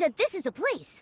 said this is the place.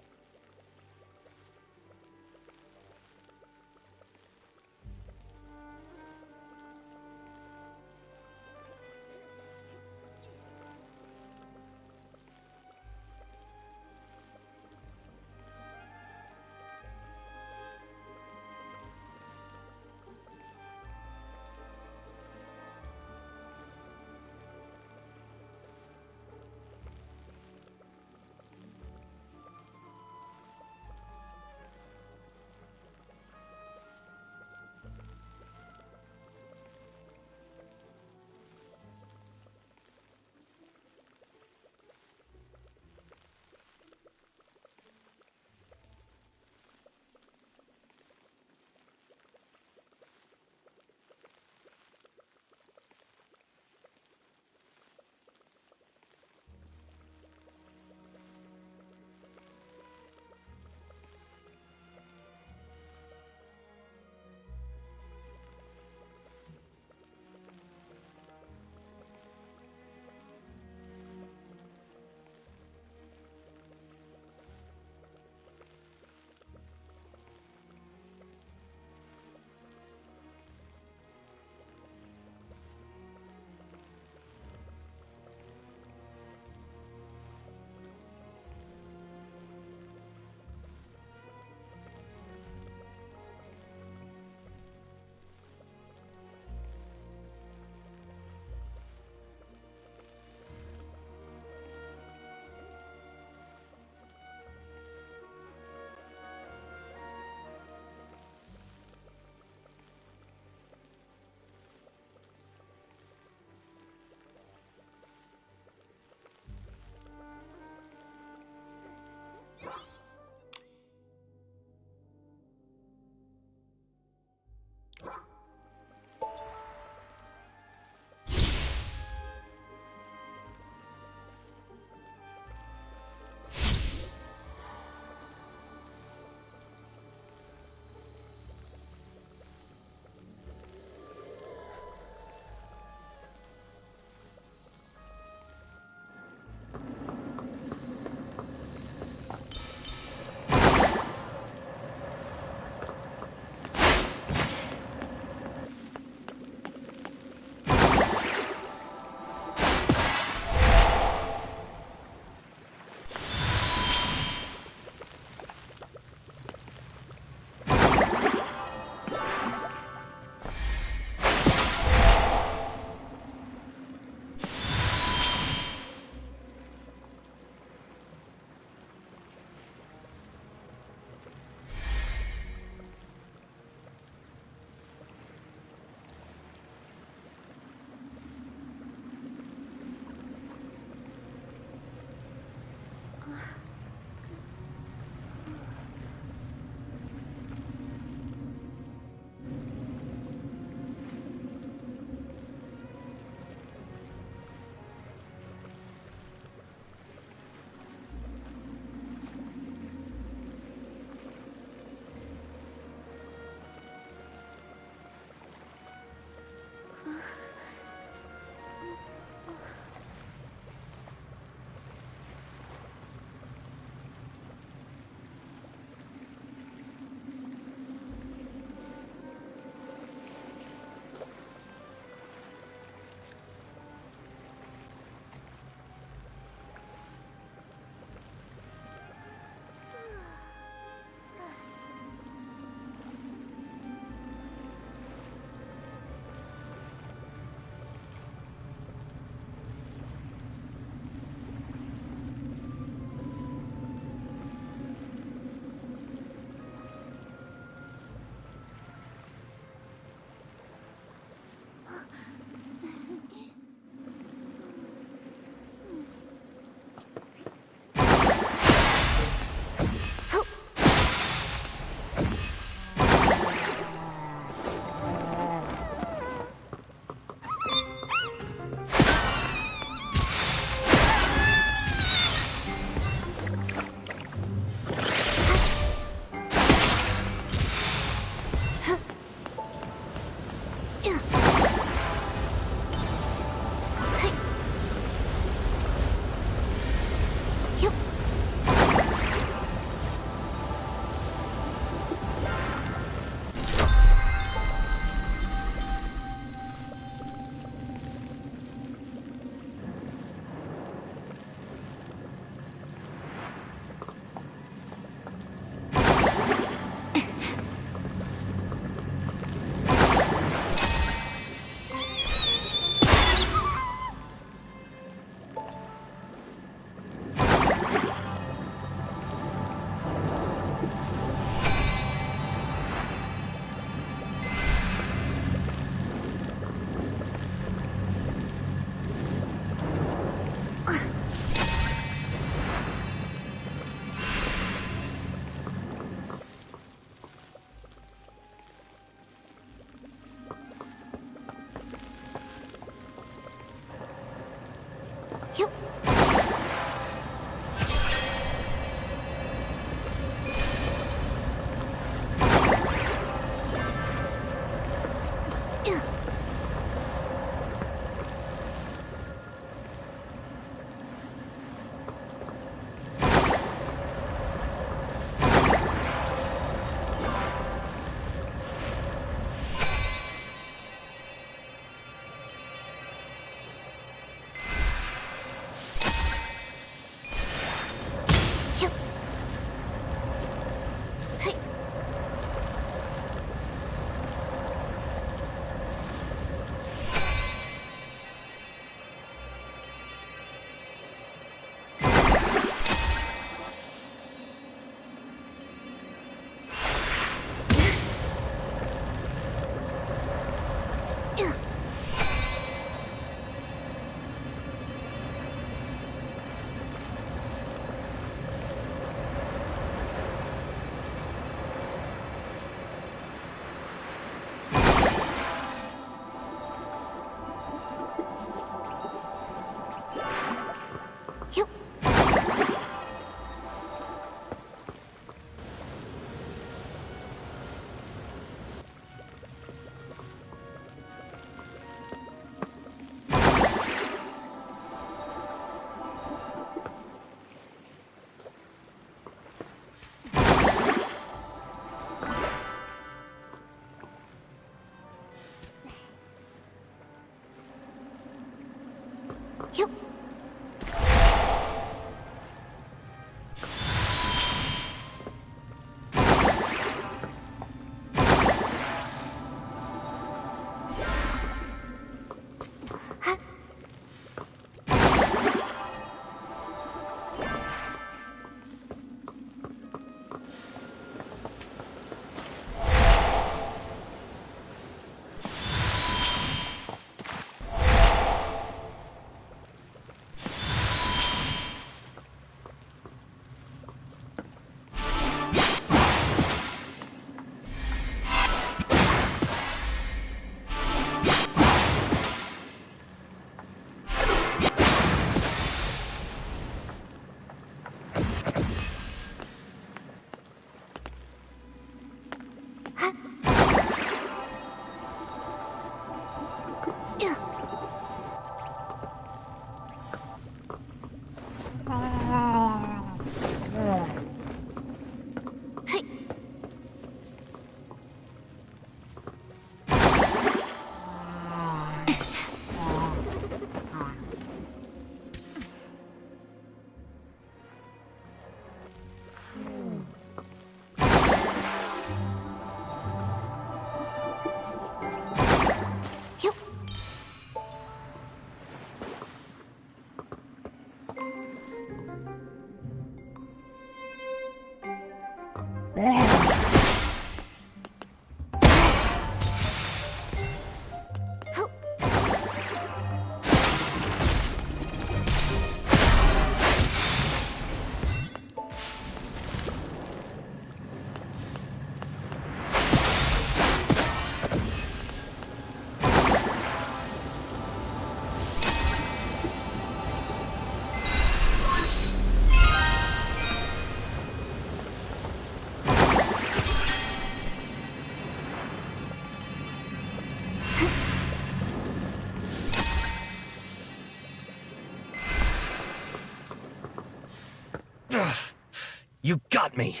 You got me!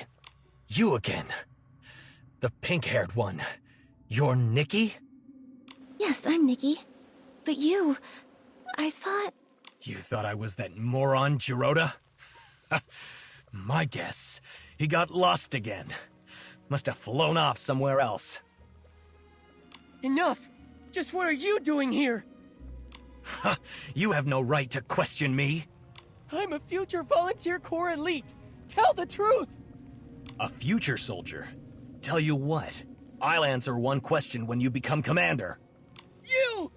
You again. The pink-haired one. You're Nikki? Yes, I'm Nikki. But you... I thought... You thought I was that moron, Jirota? My guess, he got lost again. Must have flown off somewhere else. Enough! Just what are you doing here? You have no right to question me. I'm a future volunteer corps elite. Tell the truth! A future soldier? Tell you what, I'll answer one question when you become commander. You!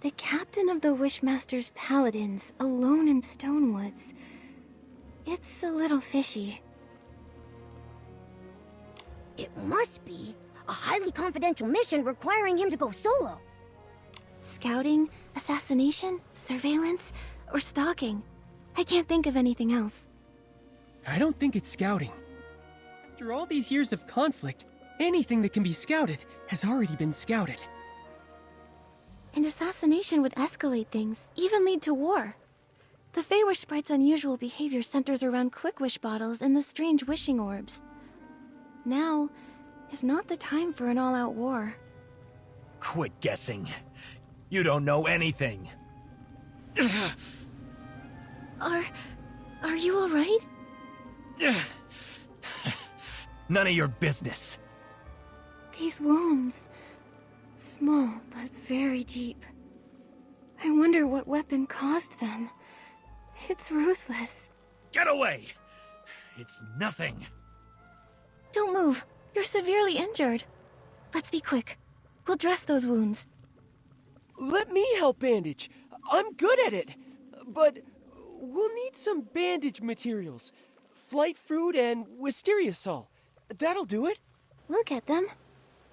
The captain of the Wishmaster's Paladins, alone in Stonewoods. It's a little fishy. It must be a highly confidential mission requiring him to go solo. Scouting, assassination, surveillance, or stalking. I can't think of anything else. I don't think it's scouting. After all these years of conflict, anything that can be scouted has already been scouted. And assassination would escalate things, even lead to war. The Feywish Sprite's unusual behavior centers around quick wish bottles and the strange wishing orbs. Now is not the time for an all-out war. Quit guessing. You don't know anything. Are you alright? None of your business. These wounds... small, but very deep. I wonder what weapon caused them. It's ruthless. Get away! It's nothing. Don't move. You're severely injured. Let's be quick. We'll dress those wounds. Let me help bandage. I'm good at it. But we'll need some bandage materials. Flight fruit and wisteria sol. That'll do it. We'll get them.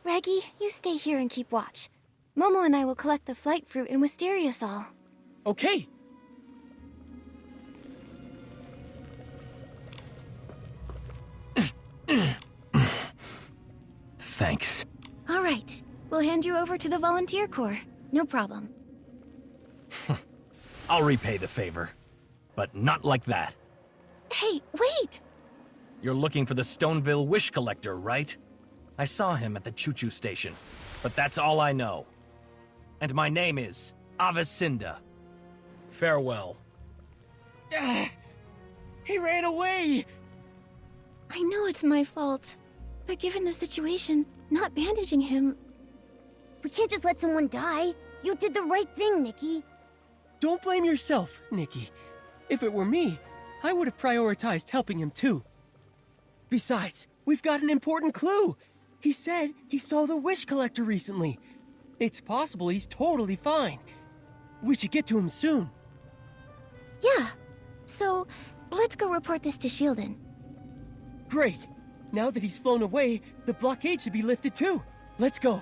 Raggy, you stay here and keep watch. Momo and I will collect the flight fruit and wisteria sol. Okay. Thanks. All right. We'll hand you over to the volunteer corps. No problem. I'll repay the favor. But not like that. Hey, wait! You're looking for the Stoneville Wish Collector, right? I saw him at the choo-choo station, but that's all I know. And my name is Avicinda. Farewell. He ran away! I know it's my fault. But given the situation, not bandaging him... We can't just let someone die. You did the right thing, Nikki. Don't blame yourself, Nikki. If it were me, I would have prioritized helping him too. Besides, we've got an important clue. He said he saw the Wish Collector recently. It's possible he's totally fine. We should get to him soon. Yeah. So, let's go report this to Shieldon. Great. Now that he's flown away, the blockade should be lifted too. Let's go.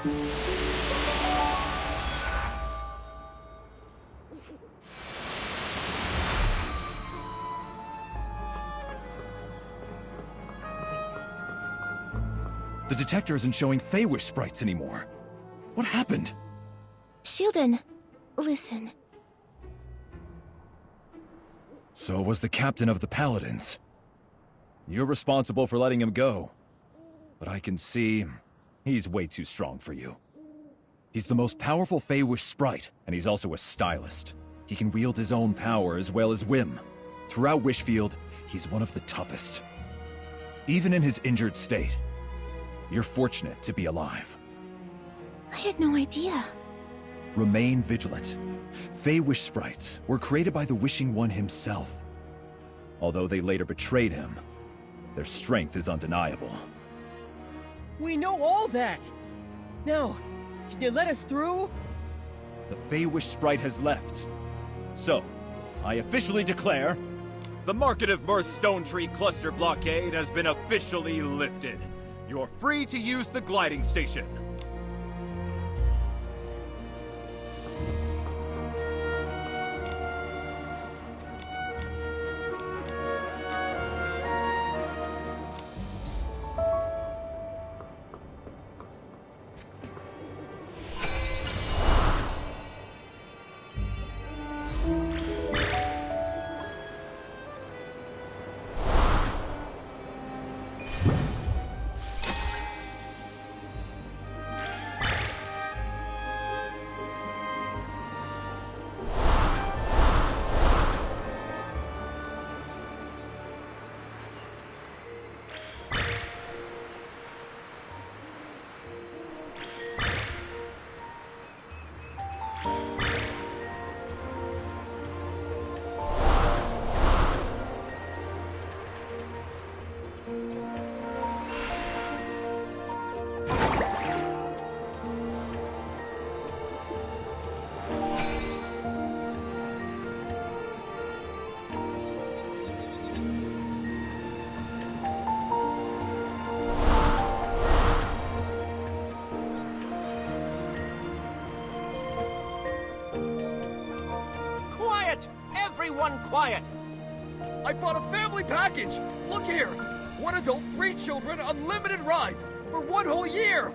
The detector isn't showing Feywish sprites anymore. What happened? Shieldon, listen. So was the captain of the Paladins. You're responsible for letting him go. But I can see he's way too strong for you. He's the most powerful Feywish sprite, and he's also a stylist. He can wield his own power as well as whim. Throughout Wishfield, he's one of the toughest. Even in his injured state, you're fortunate to be alive. I had no idea. Remain vigilant. Feywish sprites were created by the Wishing One himself. Although they later betrayed him, their strength is undeniable. We know all that! Now, can you let us through? The Feywish sprite has left. So, I officially declare, the Market of Mirth Stone Tree Cluster blockade has been officially lifted. You're free to use the gliding station. Everyone quiet! I bought a family package! Look here! One adult, 3 children, unlimited rides! For 1 whole year!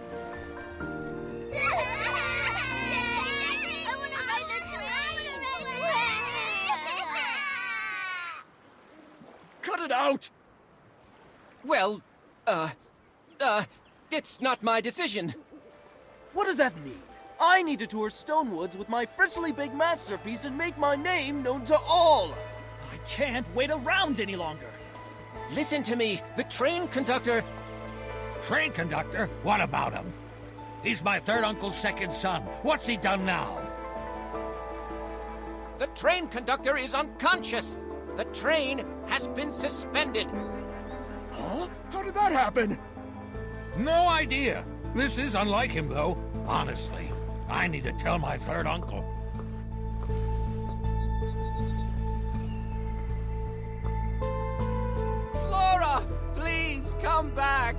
Cut it out! Well, it's not my decision. What does that mean? I need to tour Stonewoods with my freshly baked masterpiece and make my name known to all! I can't wait around any longer. Listen to me, the train conductor... Train conductor? What about him? He's my third uncle's second son. What's he done now? The train conductor is unconscious! The train has been suspended! Huh? How did that happen? No idea. This is unlike him, though. Honestly, I need to tell my third uncle. Flora! Please, come back!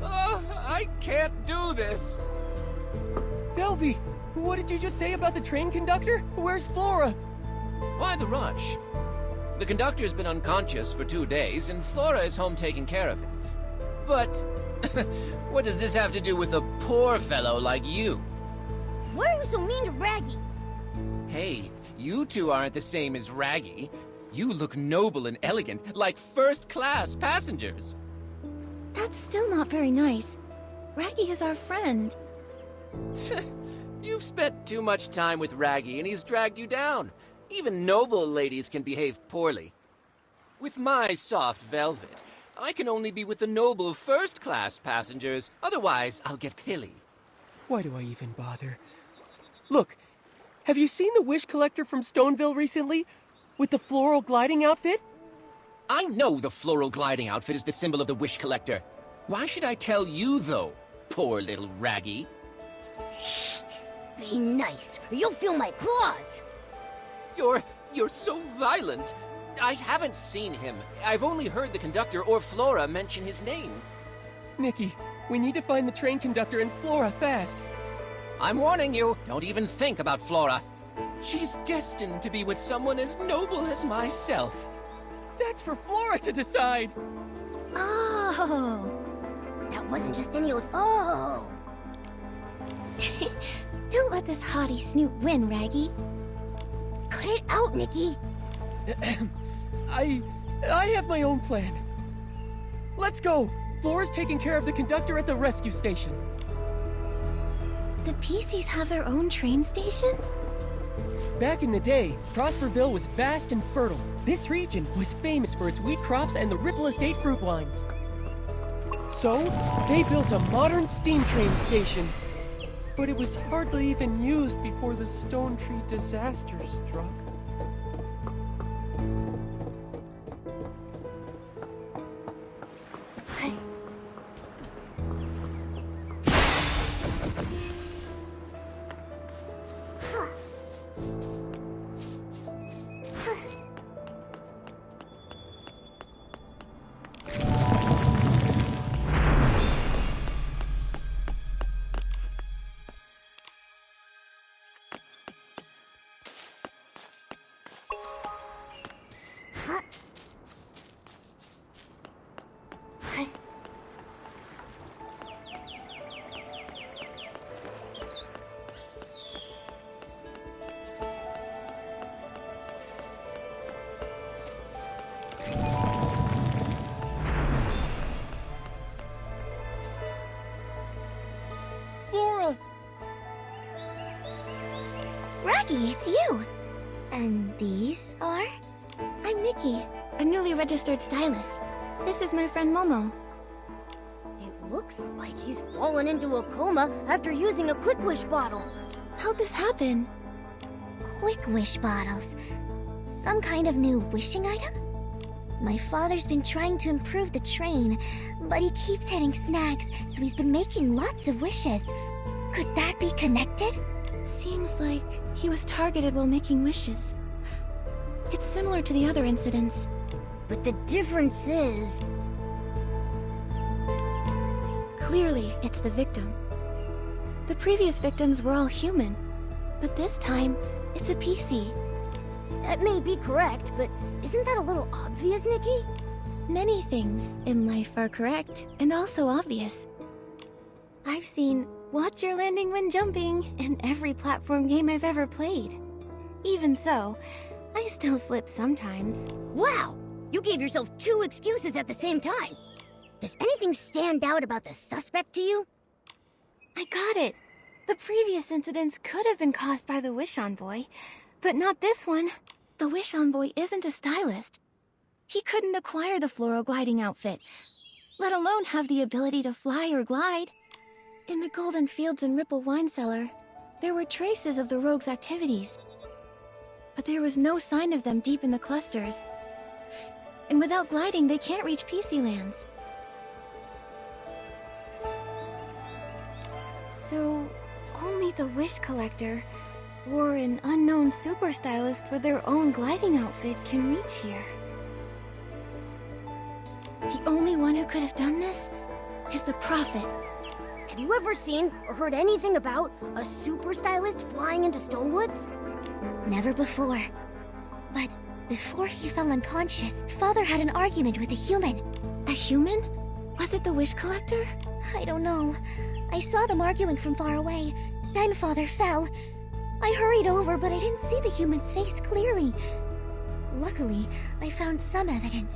I can't do this! Velvy, what did you just say about the train conductor? Where's Flora? Why the rush? The conductor's been unconscious for 2 days, and Flora is home taking care of him. But... what does this have to do with a poor fellow like you? Why are you so mean to Raggy? Hey, you two aren't the same as Raggy. You look noble and elegant, like first-class passengers. That's still not very nice. Raggy is our friend. You've spent too much time with Raggy, and he's dragged you down. Even noble ladies can behave poorly. With my soft velvet, I can only be with the noble first-class passengers. Otherwise, I'll get pilly. Why do I even bother? Look, have you seen the Wish Collector from Stoneville recently? With the floral gliding outfit? I know the floral gliding outfit is the symbol of the Wish Collector. Why should I tell you, though, poor little Raggy? Shh! Be nice, or you'll feel my claws! You're so violent. I haven't seen him. I've only heard the conductor or Flora mention his name. Nikki, we need to find the train conductor and Flora fast. I'm warning you, don't even think about Flora. She's destined to be with someone as noble as myself. That's for Flora to decide! Oh. That wasn't just any old. Oh! Don't let this haughty snoot win, Raggy. Cut it out, Nikki! I have my own plan. Let's go! Flora's taking care of the conductor at the rescue station. The PCs have their own train station? Back in the day, Prosperville was vast and fertile. This region was famous for its wheat crops and the Ripple Estate fruit wines. So, they built a modern steam train station. But it was hardly even used before the Stone Tree disaster struck. Flora! Raggy, it's you! And these are? I'm Nikki, a newly registered stylist. This is my friend Momo. It looks like he's fallen into a coma after using a Quick Wish bottle. How'd this happen? Quick Wish bottles. Some kind of new wishing item? My father's been trying to improve the train, but he keeps hitting snags, so he's been making lots of wishes. Could that be connected? Seems like he was targeted while making wishes. It's similar to the other incidents. But the difference is... Clearly, it's the victim. The previous victims were all human, but this time, it's a PC. That may be correct, but isn't that a little obvious, Nikki? Many things in life are correct and also obvious. I've seen "Watch your landing when jumping" in every platform game I've ever played. Even so, I still slip sometimes. Wow! You gave yourself 2 excuses at the same time. Does anything stand out about the suspect to you? I got it. The previous incidents could have been caused by the Wish Envoy, but not this one. The Wish Envoy isn't a stylist. He couldn't acquire the floral gliding outfit, let alone have the ability to fly or glide. In the Golden Fields and Ripple Wine Cellar, there were traces of the rogue's activities, but there was no sign of them deep in the clusters. And without gliding, they can't reach PC lands. So, only the Wish Collector, or an unknown super stylist with their own gliding outfit can reach here. The only one who could have done this is the Prophet. Have you ever seen or heard anything about a super stylist flying into Stonewoods? Never before. But before he fell unconscious, Father had an argument with a human. A human? Was it the Wish Collector? I don't know. I saw them arguing from far away. Then Father fell. I hurried over, but I didn't see the human's face clearly. Luckily, I found some evidence.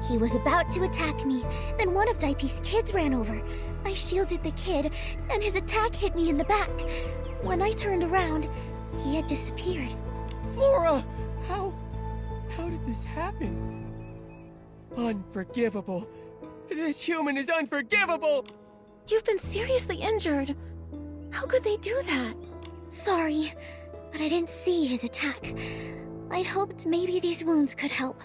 He was about to attack me, then one of Daipi's kids ran over. I shielded the kid, and his attack hit me in the back. When I turned around, he had disappeared. Flora! How did this happen? Unforgivable. This human is unforgivable! You've been seriously injured. How could they do that? Sorry, but I didn't see his attack. I'd hoped maybe these wounds could help.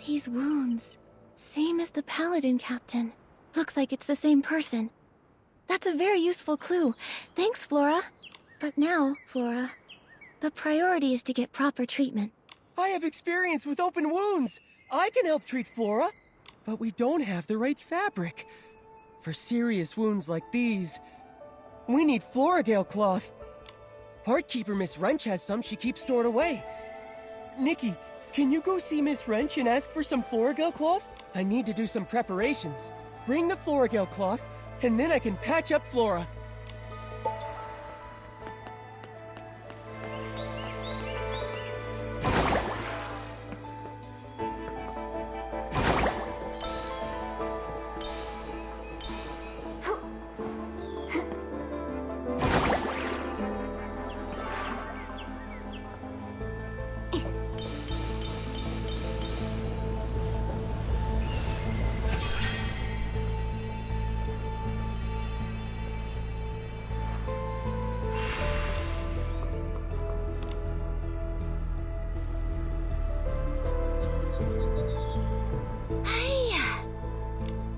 These wounds. Same as the Paladin Captain. Looks like it's the same person. That's a very useful clue. Thanks, Flora. But now, Flora, the priority is to get proper treatment. I have experience with open wounds. I can help treat Flora. But we don't have the right fabric. For serious wounds like these, we need Floragale cloth. Heartkeeper Miss Wrench has some she keeps stored away. Nikki, can you go see Miss Wrench and ask for some Floragale cloth? I need to do some preparations. Bring the Floragale cloth, and then I can patch up Flora.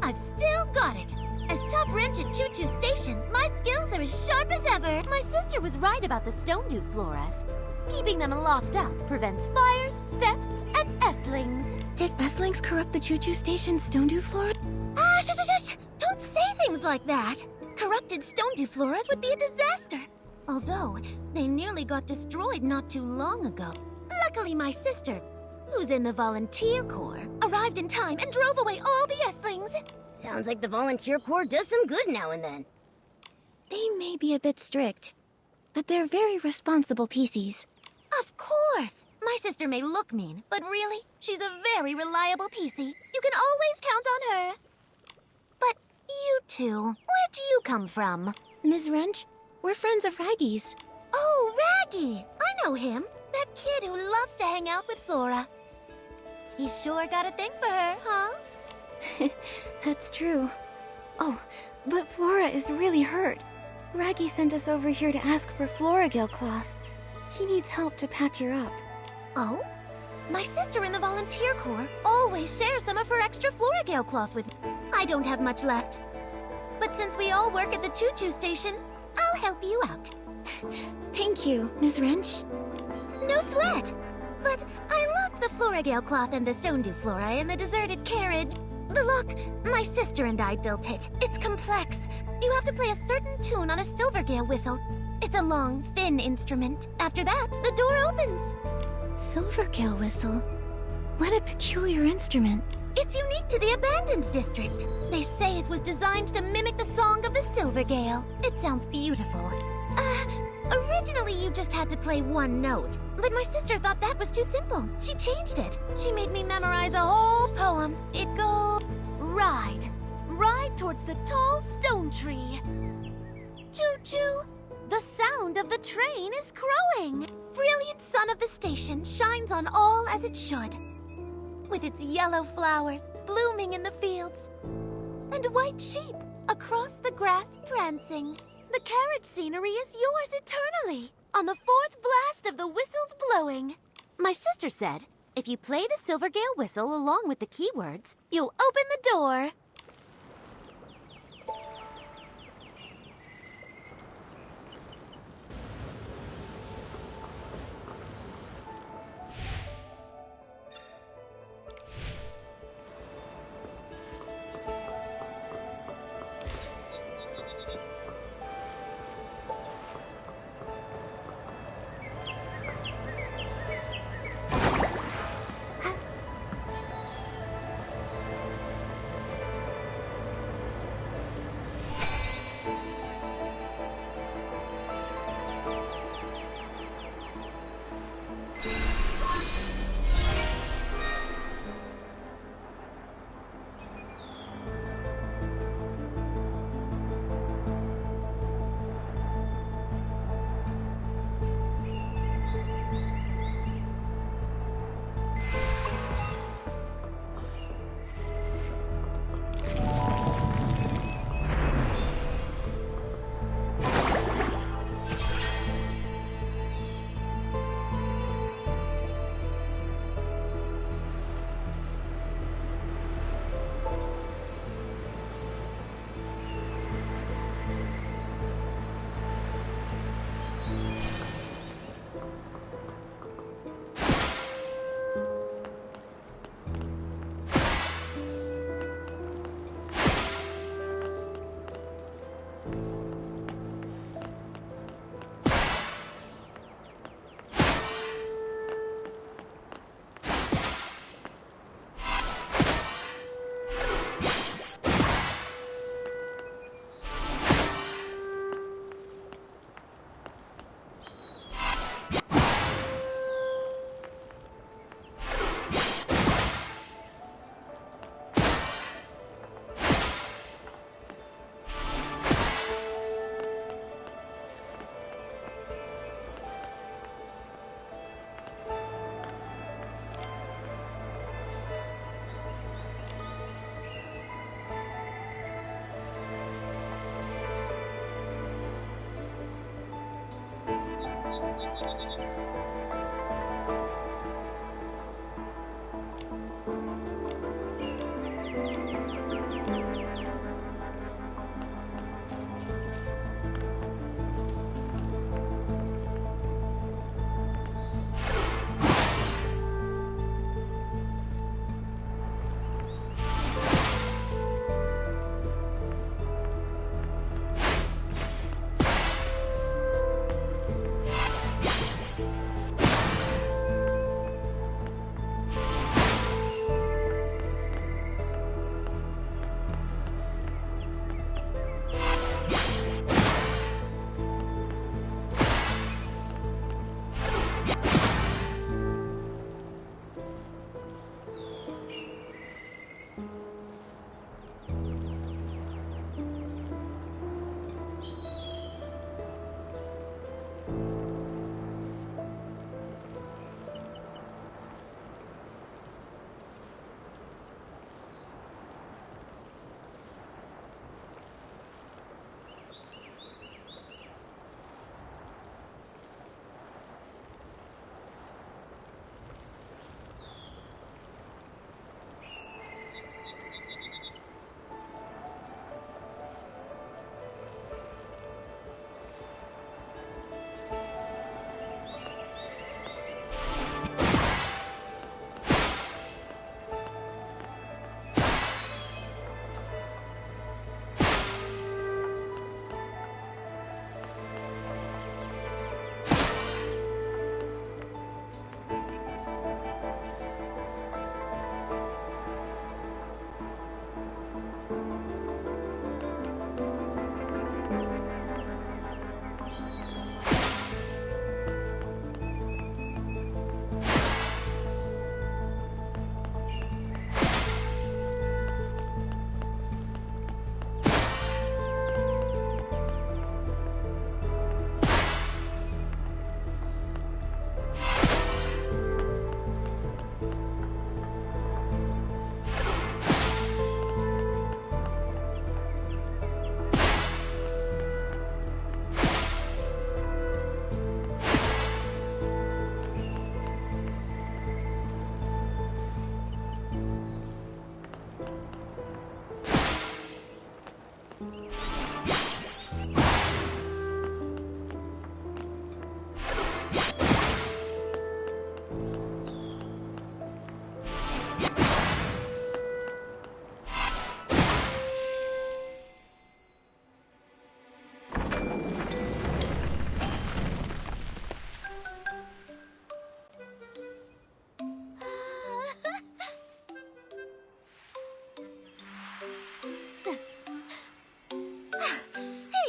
I've still got it. As top wrench at Choo Choo Station, my skills are as sharp as ever. My sister was right about the Stonedew floras. Keeping them locked up prevents fires, thefts, and Esslings. Did Esslings corrupt the Choo Choo Station Stonedew flora? Shush! Don't say things like that. Corrupted Stonedew floras would be a disaster. Although, they nearly got destroyed not too long ago. Luckily, my sister, who's in the Volunteer Corps, arrived in time and drove away all the Esslings. Sounds like the Volunteer Corps does some good now and then. They may be a bit strict, but they're very responsible PCs. Of course! My sister may look mean, but really, she's a very reliable PC. You can always count on her. But you two, where do you come from? Ms. Wrench, we're friends of Raggy's. Oh, Raggy! I know him. That kid who loves to hang out with Flora. He's sure got a thing for her, huh? That's true. Oh, but Flora is really hurt. Raggy sent us over here to ask for Floragale cloth. He needs help to patch her up. Oh? My sister in the Volunteer Corps always shares some of her extra Floragale cloth with me. I don't have much left. But since we all work at the Choo Choo Station, I'll help you out. Thank you, Ms. Wrench. No sweat! But I locked the Floragale cloth and the Stonedew flora in the deserted carriage. The lock, my sister and I built it. It's complex. You have to play a certain tune on a Silvergale whistle. It's a long, thin instrument. After that, the door opens. Silvergale whistle? What a peculiar instrument. It's unique to the Abandoned District. They say it was designed to mimic the song of the Silvergale. It sounds beautiful. Originally you just had to play one note, but my sister thought that was too simple. She changed it. She made me memorize a whole poem. It goes, ride. Ride towards the tall stone tree. Choo-choo. The sound of the train is crowing. Brilliant sun of the station shines on all as it should. With its yellow flowers blooming in the fields. And white sheep across the grass prancing. The carriage scenery is yours eternally, on the fourth blast of the whistle's blowing. My sister said, if you play the Silvergale whistle along with the keywords, you'll open the door.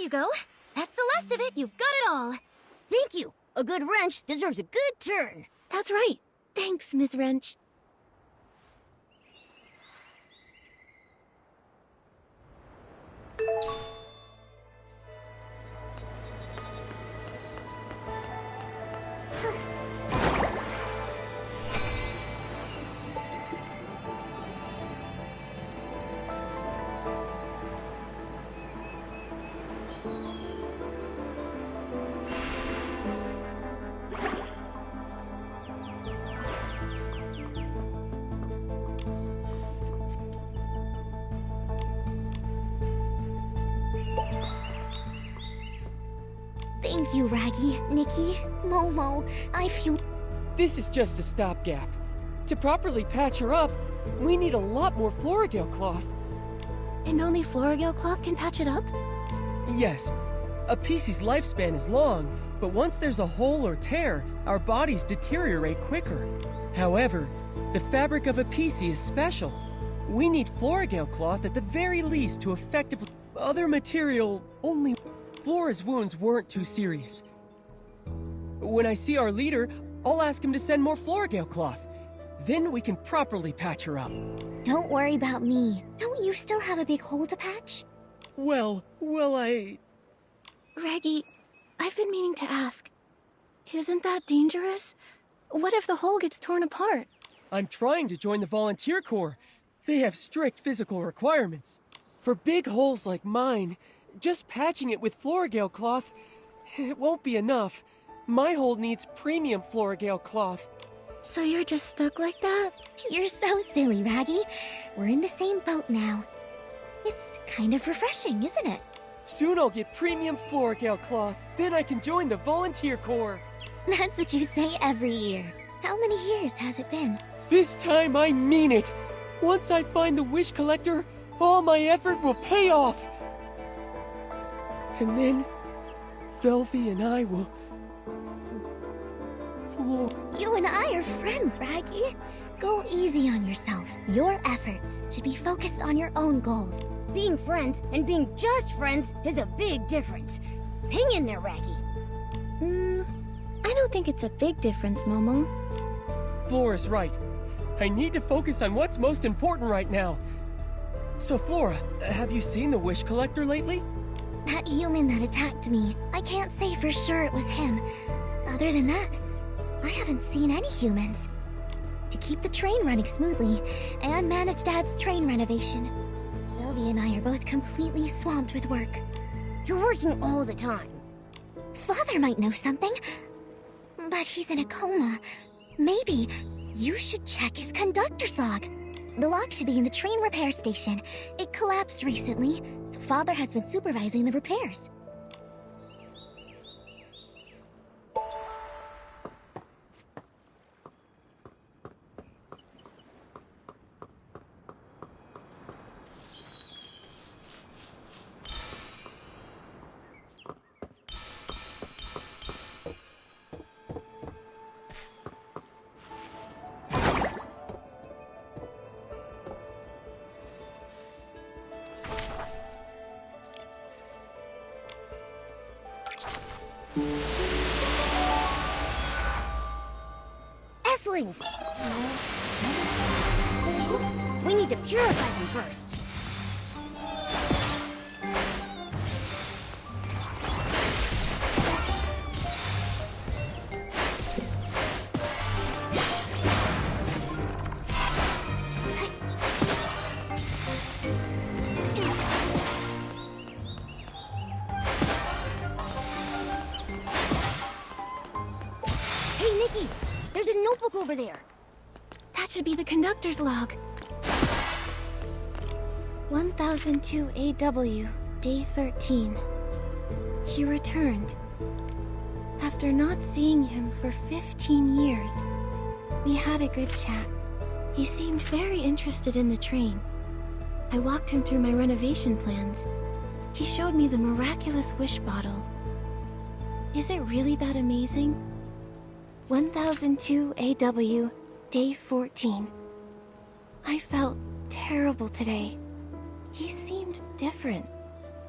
you go. That's the last of it. You've got it all. Thank you. A good wrench deserves a good turn. That's right. Thanks, Miss Wrench. Thank you, Raggy, Nikki, Momo. I feel... This is just a stopgap. To properly patch her up, we need a lot more Florigale cloth. And only Florigale cloth can patch it up? Yes, a PC's lifespan is long, but once there's a hole or tear, our bodies deteriorate quicker. However, the fabric of a PC is special. We need Florigale cloth at the very least to effectively... Other material only... Flora's wounds weren't too serious. When I see our leader, I'll ask him to send more Florigale cloth. Then we can properly patch her up. Don't worry about me. Don't you still have a big hole to patch? Well, I... Reggie, I've been meaning to ask. Isn't that dangerous? What if the hole gets torn apart? I'm trying to join the volunteer corps. They have strict physical requirements. For big holes like mine, just patching it with Florigale cloth, it won't be enough. My hole needs premium Florigale cloth. So you're just stuck like that? You're so silly, Raggy. We're in the same boat now. It's kind of refreshing, isn't it? Soon I'll get premium Florigale cloth. Then I can join the volunteer corps. That's what you say every year. How many years has it been? This time I mean it. Once I find the wish collector, all my effort will pay off. And then, Velvy and I will... You and I are friends, Raggy. Go easy on yourself. Your efforts should be focused on your own goals. Being friends and being just friends is a big difference. Hang in there, Raggy. I don't think it's a big difference, Momo. Flora's right. I need to focus on what's most important right now. So, Flora, have you seen the wish collector lately? That human that attacked me, I can't say for sure it was him. Other than that, I haven't seen any humans. To keep the train running smoothly and manage Dad's train renovation, Velvy and I are both completely swamped with work. You're working all the time. Father might know something, but he's in a coma. Maybe you should check his conductor's log. The log should be in the train repair station. It collapsed recently, so Father has been supervising the repairs. Esslings! We need to purify them first. Hey, Nikki! There's a notebook over there. That should be the conductor's log. 1002 AW, day 13. He returned. After not seeing him for 15 years, we had a good chat. He seemed very interested in the train. I walked him through my renovation plans. He showed me the miraculous wish bottle. Is it really that amazing? 1002 AW, day 14. I felt terrible today. He seemed different.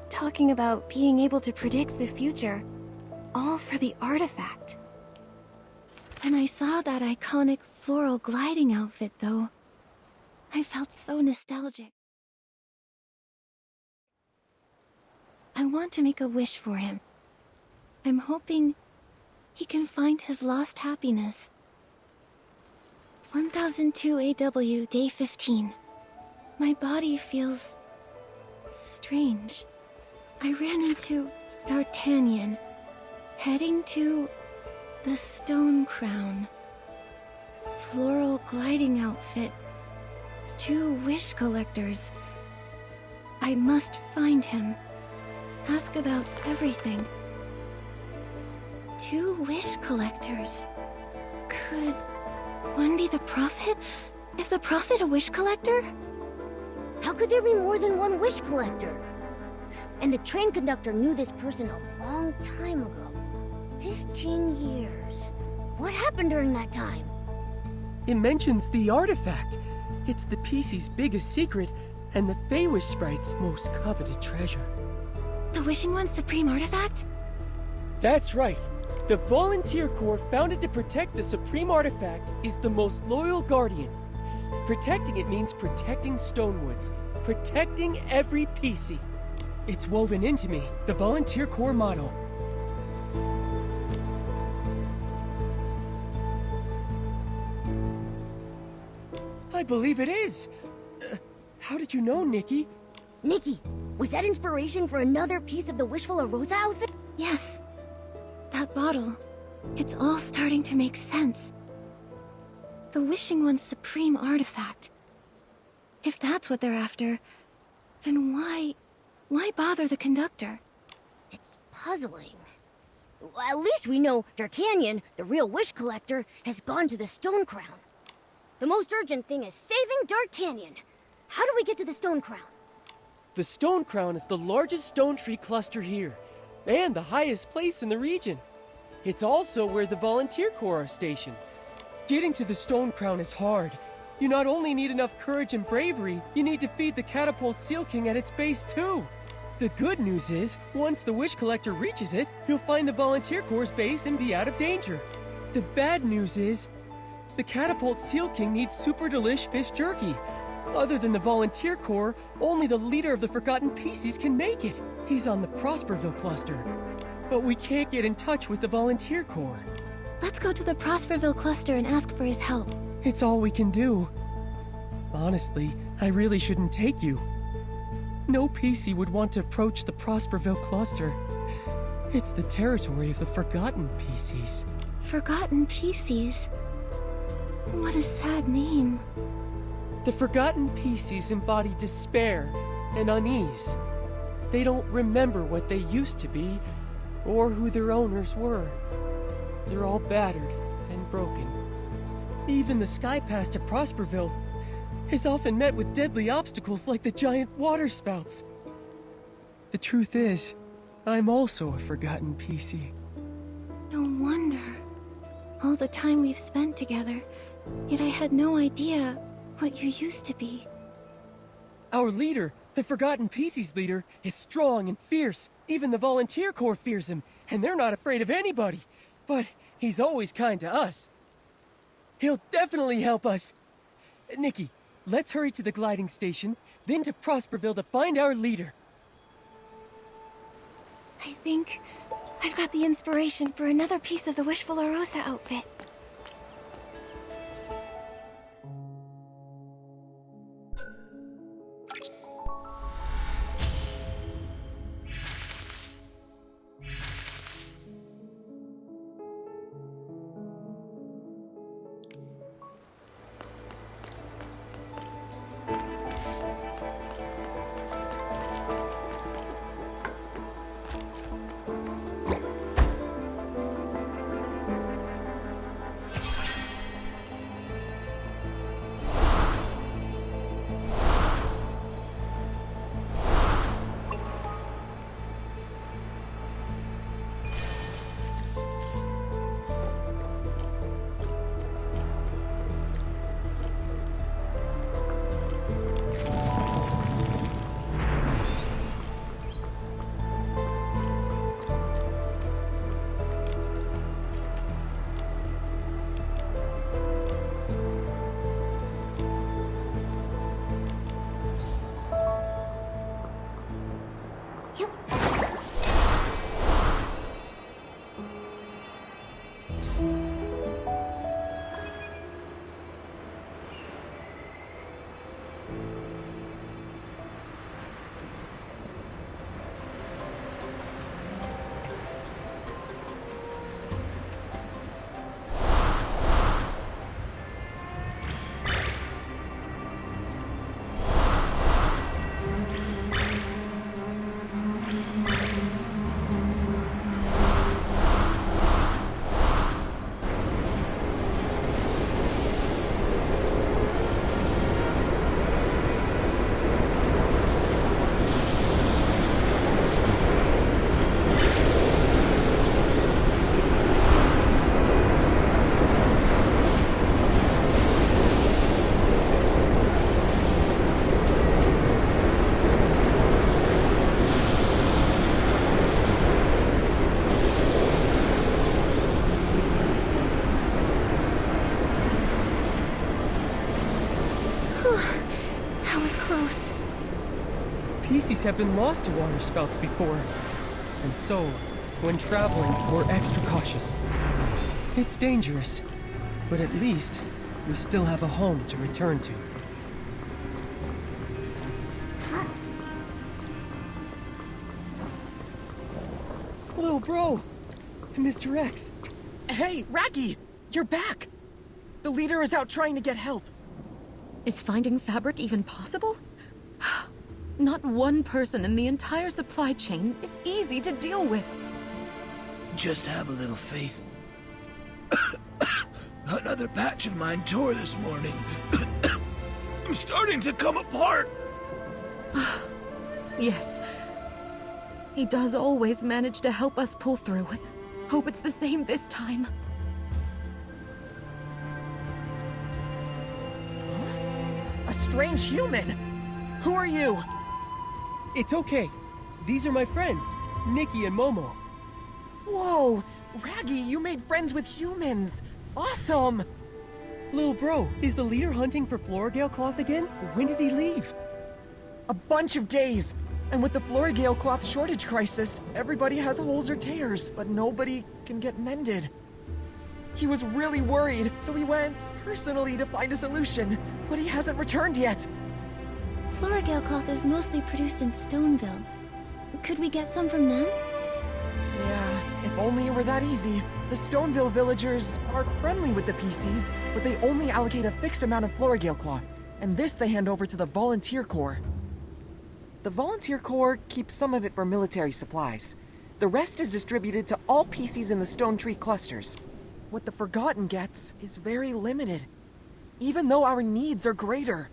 talking about being able to predict the future, all for the artifact. When I saw that iconic floral gliding outfit, though, I felt so nostalgic. I want to make a wish for him. I'm hoping he can find his lost happiness. 1002 AW, day 15. My body feels strange. I ran into D'Artagnan, heading to the Stone Crown. Floral gliding outfit. 2 wish collectors. I must find him. Ask about everything. 2 wish collectors. Could one be the Prophet? Is the Prophet a wish collector? How could there be more than one wish collector? And the train conductor knew this person a long time ago. 15 years. What happened during that time? It mentions the artifact. It's the PC's biggest secret, and the Feywish Sprite's most coveted treasure. The Wishing One's supreme artifact? That's right. The Volunteer Corps, founded to protect the supreme artifact, is the most loyal guardian. Protecting it means protecting Stonewoods, protecting every PC. It's woven into me, the Volunteer Corps motto. I believe it is. How did you know, Nikki? Nikki, was that inspiration for another piece of the Wishful Rosa outfit? Yes. That bottle. It's all starting to make sense. The Wishing One's supreme artifact. If that's what they're after, then why bother the conductor? It's puzzling. Well, at least we know D'Artagnan, the real wish collector, has gone to the Stone Crown. The most urgent thing is saving D'Artagnan. How do we get to the Stone Crown? The Stone Crown is the largest stone tree cluster here, and the highest place in the region. It's also where the Volunteer Corps are stationed. Getting to the Stone Crown is hard. You not only need enough courage and bravery, you need to feed the Catapult Seal King at its base too. The good news is, once the Wish Collector reaches it, he'll find the Volunteer Corps' base and be out of danger. The bad news is, the Catapult Seal King needs super delish fish jerky. Other than the Volunteer Corps, only the leader of the Forgotten Pieces can make it. He's on the Prosperville cluster. But we can't get in touch with the Volunteer Corps. Let's go to the Prosperville cluster and ask for his help. It's all we can do. Honestly, I really shouldn't take you. No PC would want to approach the Prosperville cluster. It's the territory of the Forgotten PCs. Forgotten PCs? What a sad name. The Forgotten PCs embody despair and unease. They don't remember what they used to be, or who their owners were. They're all battered and broken. Even the sky pass to Prosperville is often met with deadly obstacles like the giant water spouts. The truth is, I'm also a Forgotten PC. No wonder. All the time we've spent together, yet I had no idea what you used to be. Our leader, the Forgotten PC's leader, is strong and fierce. Even the Volunteer Corps fears him, and they're not afraid of anybody. But he's always kind to us. He'll definitely help us. Nikki, let's hurry to the gliding station, then to Prosperville to find our leader. I think I've got the inspiration for another piece of the Wishful Rosa outfit. Yep. That was close. Pieces have been lost to water spouts before, and so, when traveling, we're extra cautious. It's dangerous, but at least we still have a home to return to. Little bro! Mr. X! Hey, Raggy! You're back! The leader is out trying to get help. Is finding fabric even possible? Not one person in the entire supply chain is easy to deal with. Just have a little faith. Another patch of mine tore this morning. I'm starting to come apart. Yes. He does always manage to help us pull through. Hope it's the same this time. A strange human! Who are you? It's okay. These are my friends, Nikki and Momo. Whoa! Raggy, you made friends with humans! Awesome! Little bro, is the leader hunting for Florigale cloth again? When did he leave? A bunch of days! And with the Florigale cloth shortage crisis, everybody has holes or tears, but nobody can get mended. He was really worried, so he went personally to find a solution, but he hasn't returned yet. Florigale cloth is mostly produced in Stoneville. Could we get some from them? Yeah, if only it were that easy. The Stoneville villagers are friendly with the PCs, but they only allocate a fixed amount of Florigale cloth, and this they hand over to the Volunteer Corps. The Volunteer Corps keeps some of it for military supplies. The rest is distributed to all PCs in the Stone Tree clusters. What the Forgotten gets is very limited, even though our needs are greater.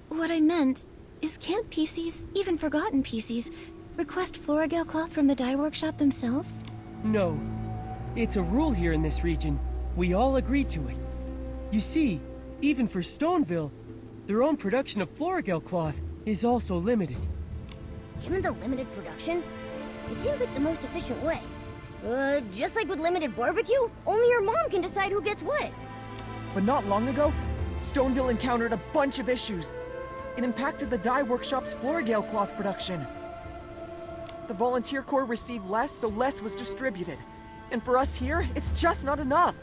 What I meant is can't PCs, even forgotten PCs, request Florigale cloth from the dye workshop themselves? No. It's a rule here in this region. We all agree to it. You see, even for Stoneville, their own production of Florigale cloth is also limited. Given the limited production, it seems like the most efficient way. Just like with limited barbecue, only your mom can decide who gets what. But not long ago, Stoneville encountered a bunch of issues. It impacted the dye workshop's Florigale cloth production. The Volunteer Corps received less, so less was distributed. And for us here, it's just not enough.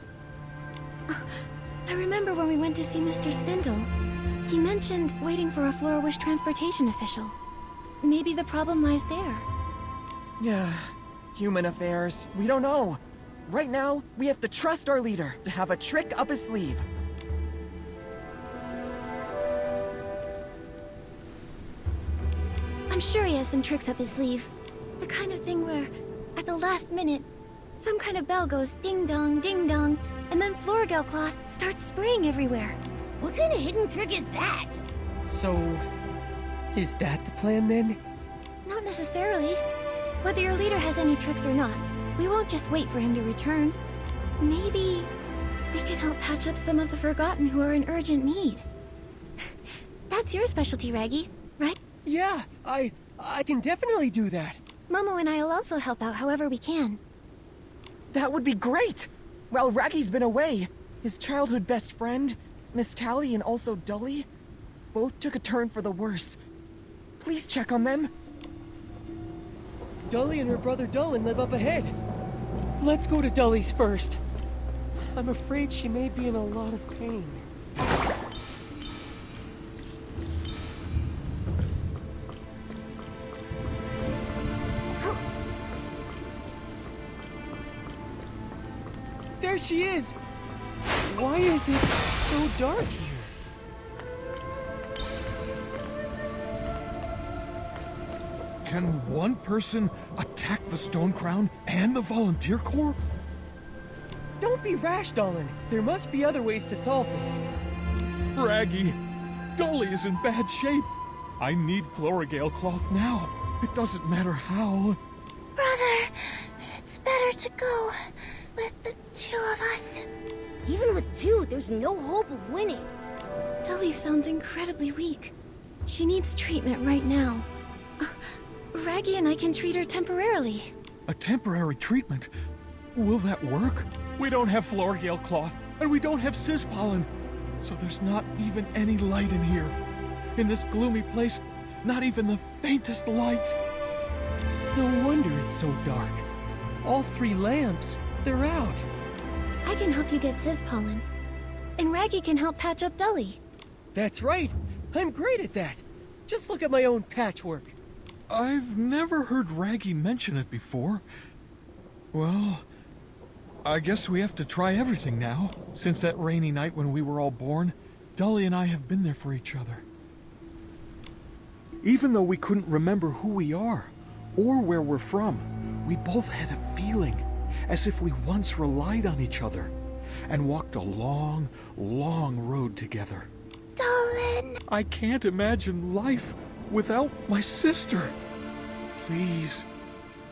I remember when we went to see Mr. Spindle. He mentioned waiting for a Flora-Wish transportation official. Maybe the problem lies there. Yeah, human affairs. We don't know. Right now, we have to trust our leader to have a trick up his sleeve. I'm sure he has some tricks up his sleeve. The kind of thing where, at the last minute, some kind of bell goes ding-dong, ding-dong, and then Florigale cloth starts spraying everywhere. What kind of hidden trick is that? So, is that the plan then? Not necessarily. Whether your leader has any tricks or not, we won't just wait for him to return. Maybe we can help patch up some of the Forgotten who are in urgent need. That's your specialty, Raggy, right? Yeah, I can definitely do that. Momo and I will also help out however we can. That would be great! While Raggy's been away, his childhood best friend, Miss Tally and also Dully, both took a turn for the worse. Please check on them. Dully and her brother Dolan live up ahead. Let's go to Dully's first. I'm afraid she may be in a lot of pain. There she is! Why is it so dark here? Can one person attack the Stone Crown and the Volunteer Corps? Don't be rash, Dolan. There must be other ways to solve this. Raggy, Dolly is in bad shape. I need Florigale cloth now. It doesn't matter how. Brother, it's better to go with the two of us. Even with two, there's no hope of winning. Dully sounds incredibly weak. She needs treatment right now. Raggy and I can treat her temporarily. A temporary treatment? Will that work? We don't have Florigale cloth, and we don't have cis pollen. So there's not even any light in here. In this gloomy place, not even the faintest light. No wonder it's so dark. All 3 lamps, they're out. I can help you get cis pollen. And Raggy can help patch up Dully. That's right. I'm great at that. Just look at my own patchwork. I've never heard Raggy mention it before. Well, I guess we have to try everything now. Since that rainy night when we were all born, Dully and I have been there for each other. Even though we couldn't remember who we are, or where we're from, we both had a feeling, as if we once relied on each other, and walked a long, long road together. Dolan! I can't imagine life without my sister. Please,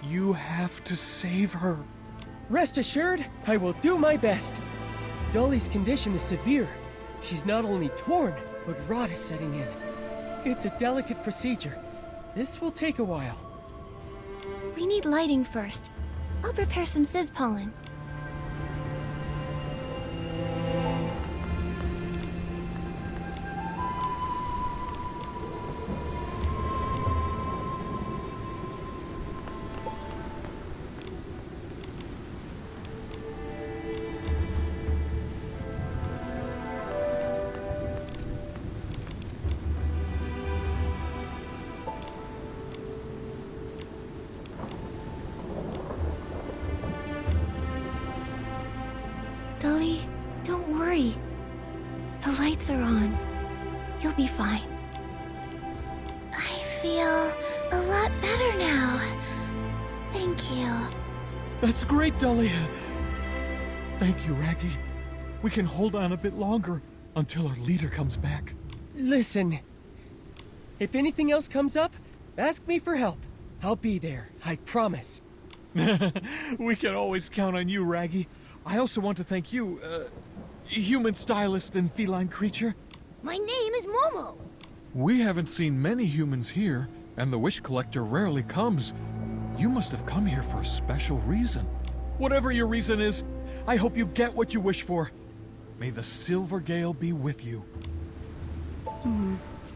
you have to save her. Rest assured, I will do my best. Dully's condition is severe. She's not only torn, but rot is setting in. It's a delicate procedure. This will take a while. We need lighting first. I'll prepare some cis pollen. Dully, don't worry. The lights are on. You'll be fine. I feel a lot better now. Thank you. That's great, Dully. Thank you, Raggy. We can hold on a bit longer until our leader comes back. Listen. If anything else comes up, ask me for help. I'll be there, I promise. We can always count on you, Raggy. I also want to thank you, human stylist and feline creature. My name is Momo. We haven't seen many humans here, and the Wish Collector rarely comes. You must have come here for a special reason. Whatever your reason is, I hope you get what you wish for. May the Silver Gale be with you.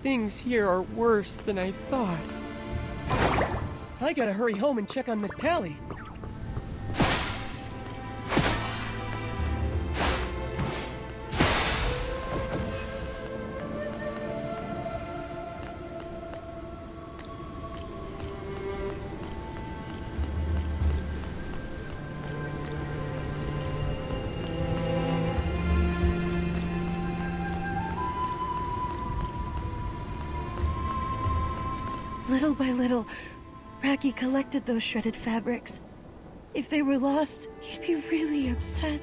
Things here are worse than I thought. I gotta hurry home and check on Miss Tally. Little by little, Raggy collected those shredded fabrics. If they were lost, he'd be really upset.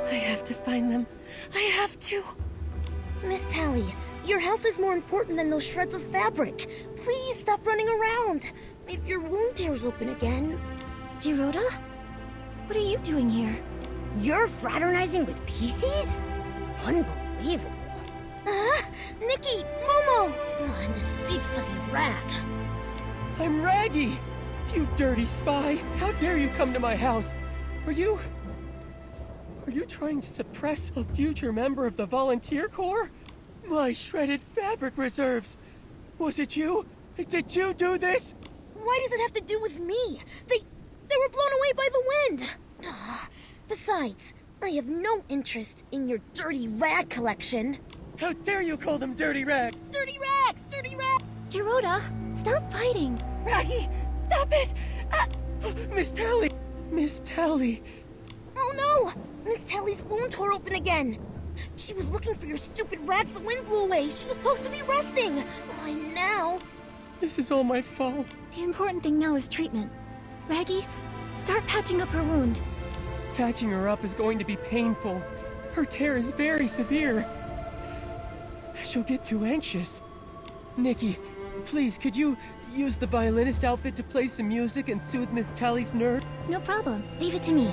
I have to find them. I have to. Miss Tally, your health is more important than those shreds of fabric. Please stop running around. If your wound tears open again... Giroda? What are you doing here? You're fraternizing with PCs? Unbelievable. Nikki! Momo! Oh, and this big fuzzy rat. I'm Raggy! You dirty spy! How dare you come to my house? Are you trying to suppress a future member of the Volunteer Corps? My shredded fabric reserves! Was it you? Did you do this? Why does it have to do with me? They were blown away by the wind. Besides, I have no interest in your dirty rag collection. How dare you call them dirty rags? Dirty rags! Dirty rags! Gerota, stop fighting. Raggy, stop it! Miss Tally! Miss Tally! Oh no! Miss Tally's wound tore open again. She was looking for your stupid rags the wind blew away. She was supposed to be resting. Why now? This is all my fault. The important thing now is treatment. Raggy, start patching up her wound. Patching her up is going to be painful. Her tear is very severe. She'll get too anxious. Nikki, please, could you use the violinist outfit to play some music and soothe Miss Tally's nerve? No problem. Leave it to me.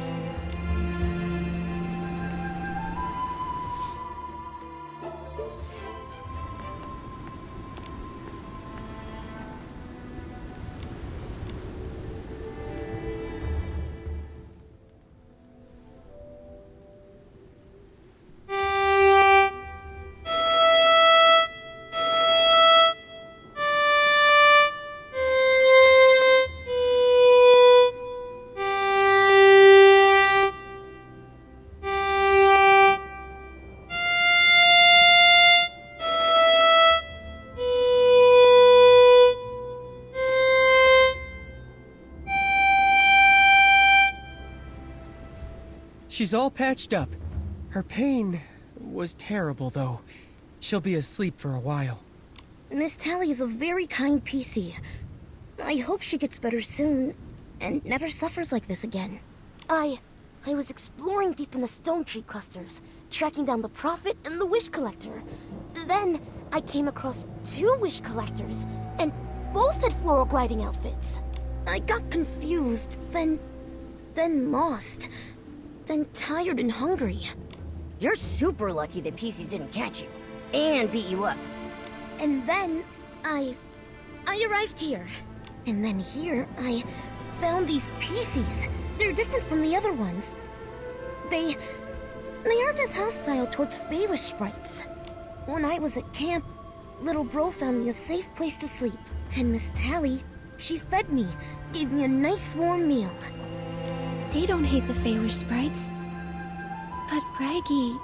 She's all patched up. Her pain was terrible, though. She'll be asleep for a while. Miss Tally is a very kind PC. I hope she gets better soon, and never suffers like this again. I was exploring deep in the stone tree clusters, tracking down the Prophet and the Wish Collector. Then, I came across 2 Wish Collectors, and both had floral gliding outfits. I got confused, then lost, then tired and hungry. You're super lucky the PCs didn't catch you, and beat you up. And then, I arrived here. And then here, I found these PCs. They're different from the other ones. They aren't as hostile towards Feywish sprites. When I was at camp, little bro found me a safe place to sleep. And Miss Tally, she fed me, gave me a nice warm meal. They don't hate the Feywish sprites. But Raggy...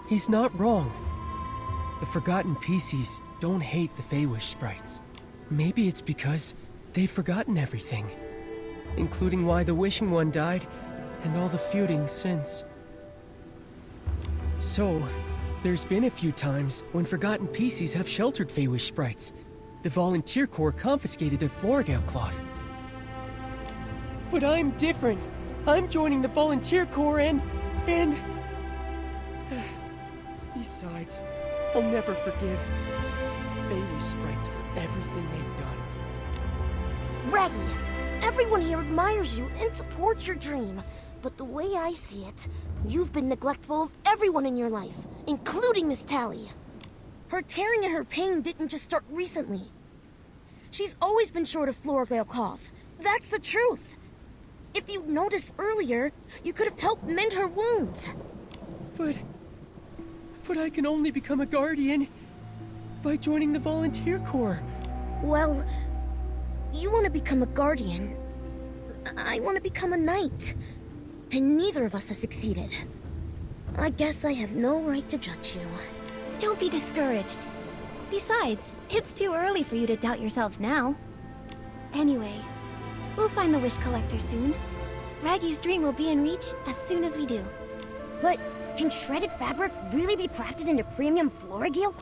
He's not wrong. The Forgotten PCs don't hate the Feywish sprites. Maybe it's because they've forgotten everything. Including why the Wishing One died, and all the feuding since. So, there's been a few times when Forgotten PCs have sheltered Feywish sprites. The Volunteer Corps confiscated their Florigale cloth. But I'm different. I'm joining the Volunteer Corps and... Besides, I'll never forgive Feywish sprites for everything they've done. Raggy, everyone here admires you and supports your dream. But the way I see it, you've been neglectful of everyone in your life, including Miss Tally. Her tearing and her pain didn't just start recently. She's always been short of Florigale cloth. That's the truth. If you'd noticed earlier, you could have helped mend her wounds. But I can only become a guardian by joining the Volunteer Corps. Well, you want to become a guardian. I want to become a knight. And neither of us has succeeded. I guess I have no right to judge you. Don't be discouraged. Besides, it's too early for you to doubt yourselves now. Anyway, we'll find the Wish Collector soon. Raggy's dream will be in reach as soon as we do. But can shredded fabric really be crafted into premium Florigale?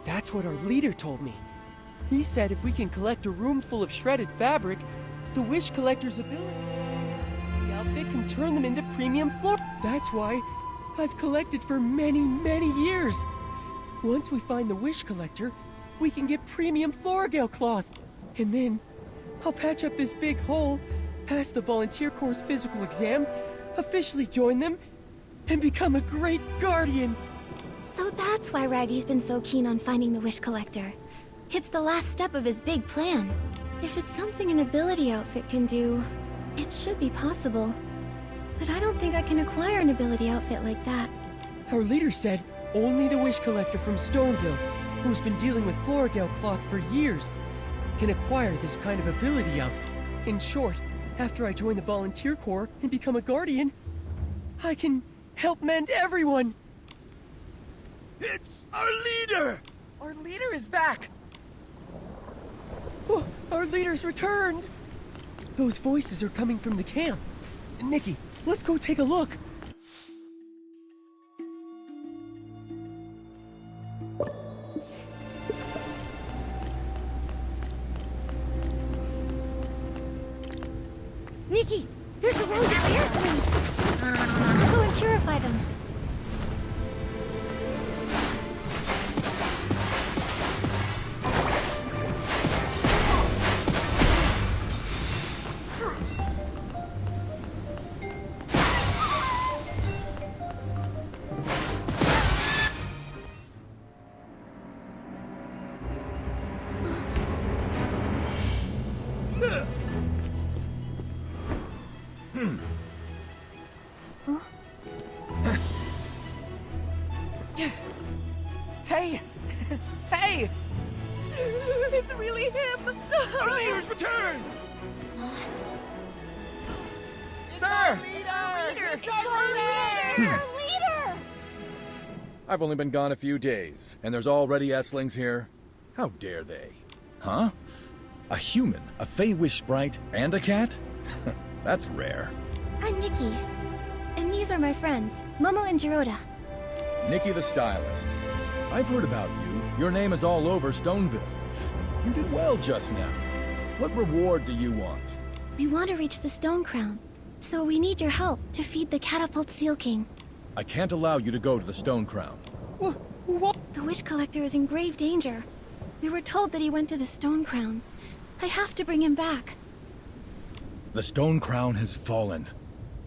That's what our leader told me. He said if we can collect a room full of shredded fabric, the Wish Collector's ability... the outfit can turn them into premium floor... That's why I've collected for many, many years. Once we find the Wish Collector, we can get premium Florigale cloth. And then, I'll patch up this big hole, pass the Volunteer Corps' physical exam, officially join them, and become a great guardian. So that's why Raggy's been so keen on finding the Wish Collector. It's the last step of his big plan. If it's something an ability outfit can do, it should be possible. But I don't think I can acquire an ability outfit like that. Our leader said only the Wish Collector from Stoneville, who's been dealing with Florigale cloth for years, can acquire this kind of ability outfit. In short, after I join the Volunteer Corps and become a Guardian, I can help mend everyone! It's our leader! Our leader is back! Oh, our leader's returned! Those voices are coming from the camp. Nikki, let's go take a look. Nikki, there's a road to Airswings! I'll go and purify them. Hey! Hey! It's really him! Our leader's returned! Sir! I've only been gone a few days, and there's already Esslings here? How dare they? Huh? A human, a Fey Wish sprite, and a cat? That's rare. I'm Nikki. And these are my friends, Momo and Jiroda. Nikki the Stylist. I've heard about you. Your name is all over Stoneville. You did well just now. What reward do you want? We want to reach the Stone Crown, so we need your help to feed the Catapult Seal King. I can't allow you to go to the Stone Crown. What? The Wish Collector is in grave danger. We were told that he went to the Stone Crown. I have to bring him back. The Stone Crown has fallen.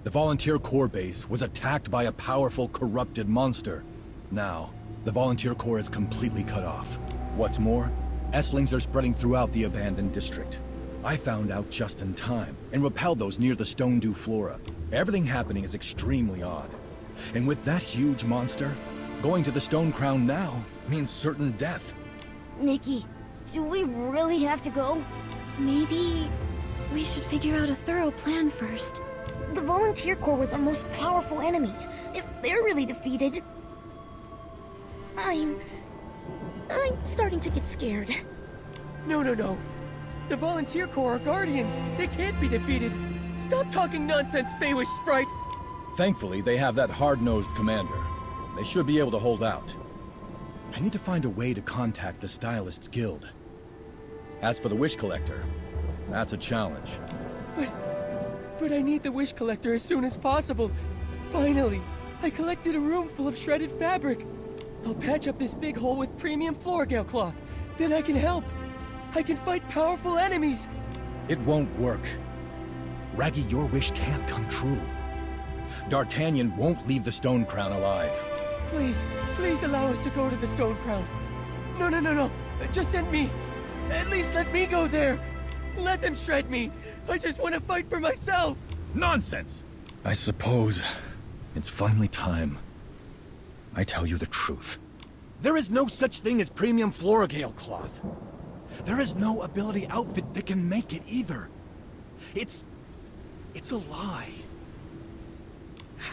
The Volunteer Corps base was attacked by a powerful, corrupted monster. Now, the Volunteer Corps is completely cut off. What's more, Esslings are spreading throughout the abandoned district. I found out just in time, and repelled those near the Stone Dew Flora. Everything happening is extremely odd. And with that huge monster, going to the Stone Crown now means certain death. Nikki, do we really have to go? Maybe we should figure out a thorough plan first. The Volunteer Corps was our most powerful enemy. If they're really defeated... I'm starting to get scared. No. The Volunteer Corps are Guardians. They can't be defeated. Stop talking nonsense, Fey Wish sprite! Thankfully, they have that hard-nosed commander. They should be able to hold out. I need to find a way to contact the Stylists Guild. As for the Wish Collector, that's a challenge. But I need the Wish Collector as soon as possible. Finally, I collected a room full of shredded fabric. I'll patch up this big hole with premium Floragale cloth. Then I can help. I can fight powerful enemies. It won't work. Raggy, your wish can't come true. D'Artagnan won't leave the Stone Crown alive. Please allow us to go to the Stone Crown. No. Just send me. At least let me go there. Let them shred me. I just want to fight for myself. Nonsense! I suppose it's finally time. I tell you the truth. There is no such thing as premium Floragale cloth. There is no ability outfit that can make it either. It's a lie.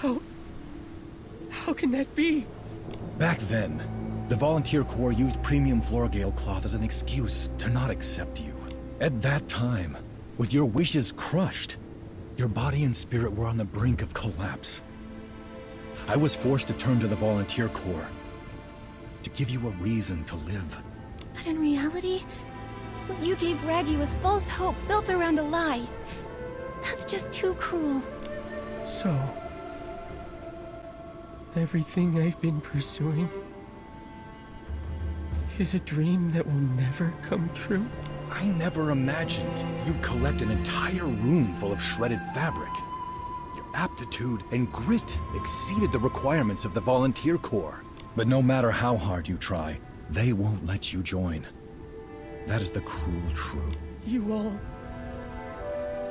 How can that be? Back then, the Volunteer Corps used premium Floragale cloth as an excuse to not accept you. At that time, with your wishes crushed, your body and spirit were on the brink of collapse. I was forced to turn to the Volunteer Corps to give you a reason to live. But in reality, what you gave Raggy was false hope built around a lie. That's just too cruel. So, everything I've been pursuing is a dream that will never come true? I never imagined you'd collect an entire room full of shredded fabric. Your aptitude and grit exceeded the requirements of the Volunteer Corps. But no matter how hard you try, they won't let you join. That is the cruel truth.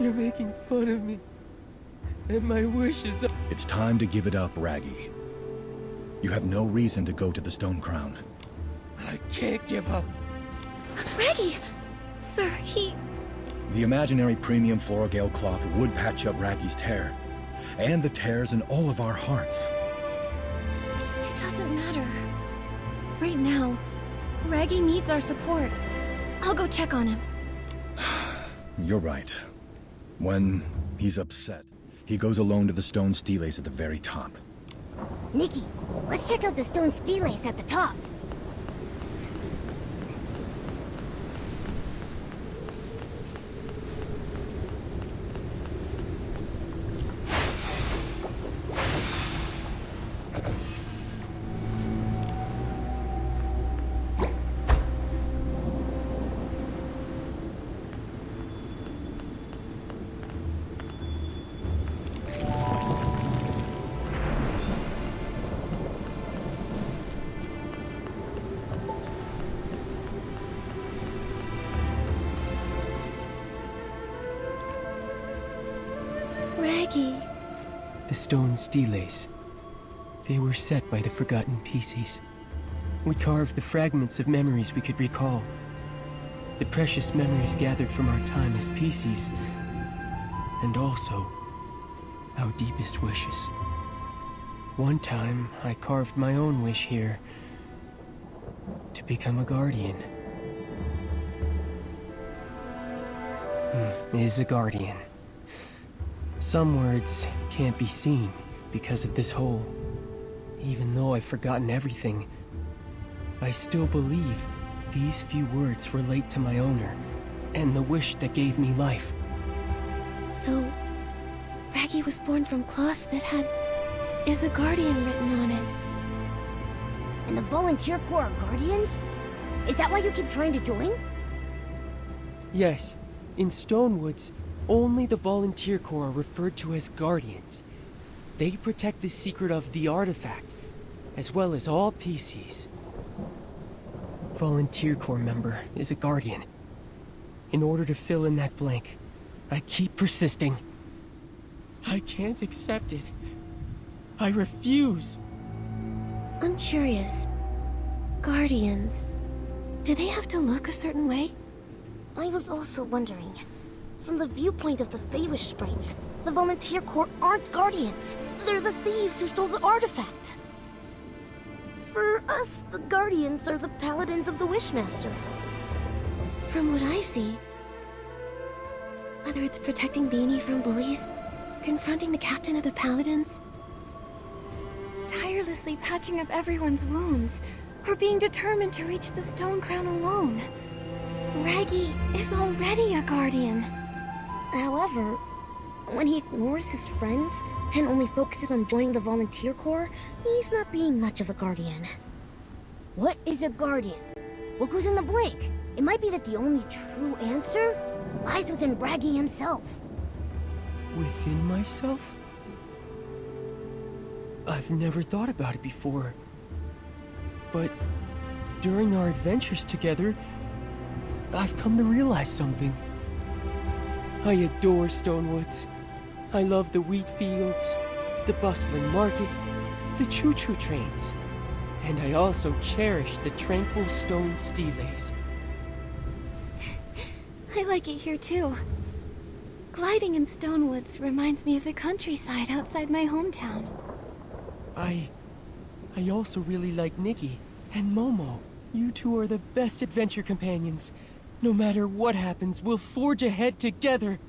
You're making fun of me. And my wishes are... It's time to give it up, Raggy. You have no reason to go to the Stone Crown. I can't give up. Raggy! Sir, he... The imaginary premium Floragale cloth would patch up Raggy's tear, and the tears in all of our hearts. It doesn't matter. Right now, Raggy needs our support. I'll go check on him. You're right. When he's upset, he goes alone to the stone steles at the very top. Nikki, let's check out the stone steles at the top. Raggy. The stone steles. They were set by the forgotten pieces. We carved the fragments of memories we could recall. The precious memories gathered from our time as pieces. And also, our deepest wishes. One time, I carved my own wish here. To become a guardian. Is a guardian. Some words can't be seen because of this hole. Even though I've forgotten everything, I still believe these few words relate to my owner and the wish that gave me life. So, Raggy was born from cloth that had "Is a Guardian" written on it. And the Volunteer Corps are guardians? Is that why you keep trying to join? Yes, in Stonewoods, only the Volunteer Corps are referred to as guardians. They protect the secret of the artifact, as well as all PCs. Volunteer Corps member is a guardian. In order to fill in that blank, I keep persisting. I can't accept it. I refuse. I'm curious. Guardians, do they have to look a certain way? I was also wondering. From the viewpoint of the Feywish sprites, the Volunteer Corps aren't guardians. They're the thieves who stole the artifact. For us, the guardians are the paladins of the Wishmaster. From what I see, whether it's protecting Beanie from bullies, confronting the captain of the paladins, tirelessly patching up everyone's wounds, or being determined to reach the stone crown alone, Raggy is already a guardian. However, when he ignores his friends and only focuses on joining the Volunteer Corps, he's not being much of a guardian. What is a guardian? What goes in the blank? It might be that the only true answer lies within Raggy himself. Within myself? I've never thought about it before. But during our adventures together, I've come to realize something. I adore Stonewoods. I love the wheat fields, the bustling market, the choo-choo trains. And I also cherish the tranquil stone steles. I like it here too. Gliding in Stonewoods reminds me of the countryside outside my hometown. I also really like Nikki and Momo. You two are the best adventure companions. No matter what happens, we'll forge ahead together.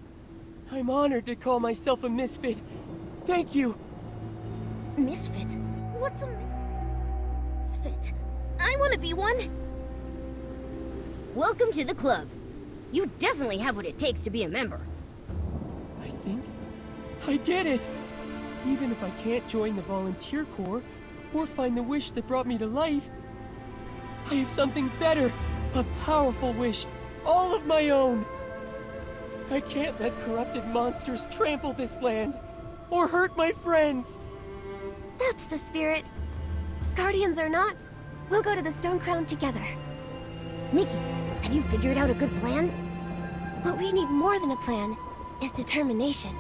I'm honored to call myself a misfit. Thank you. Misfit? What's a misfit? I want to be one. Welcome to the club. You definitely have what it takes to be a member. I think I get it. Even if I can't join the Volunteer Corps or find the wish that brought me to life, I have something better, a powerful wish, all of my own. I can't let corrupted monsters trample this land or hurt my friends. That's the spirit. Guardians or not, we'll go to the Stone Crown together. Nikki, have you figured out a good plan? What we need more than a plan is determination.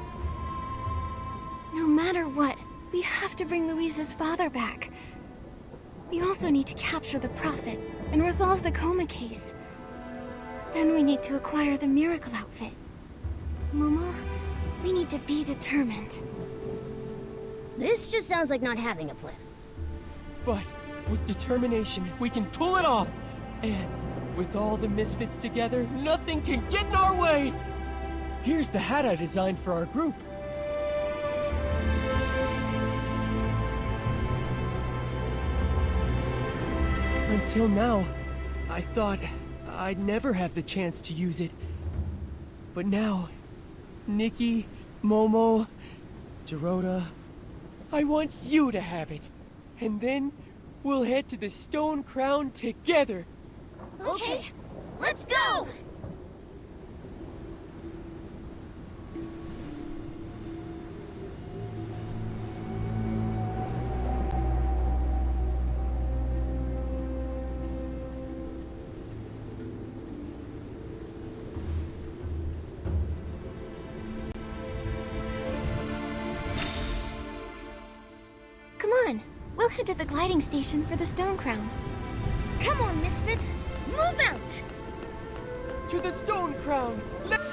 No matter what, we have to bring Louise's father back. We also need to capture the Prophet and resolve the coma case. Then we need to acquire the miracle outfit. We need to be determined. This just sounds like not having a plan. But with determination, we can pull it off. And with all the misfits together, nothing can get in our way. Here's the hat I designed for our group. Until now, I thought I'd never have the chance to use it. But now, Nikki, Momo, Jirota, I want you to have it. And then we'll head to the Stone Crown together. Okay, let's go! Come on, we'll head to the gliding station for the Stone Crown. Come on, Misfits! Move out! To the Stone Crown! Let's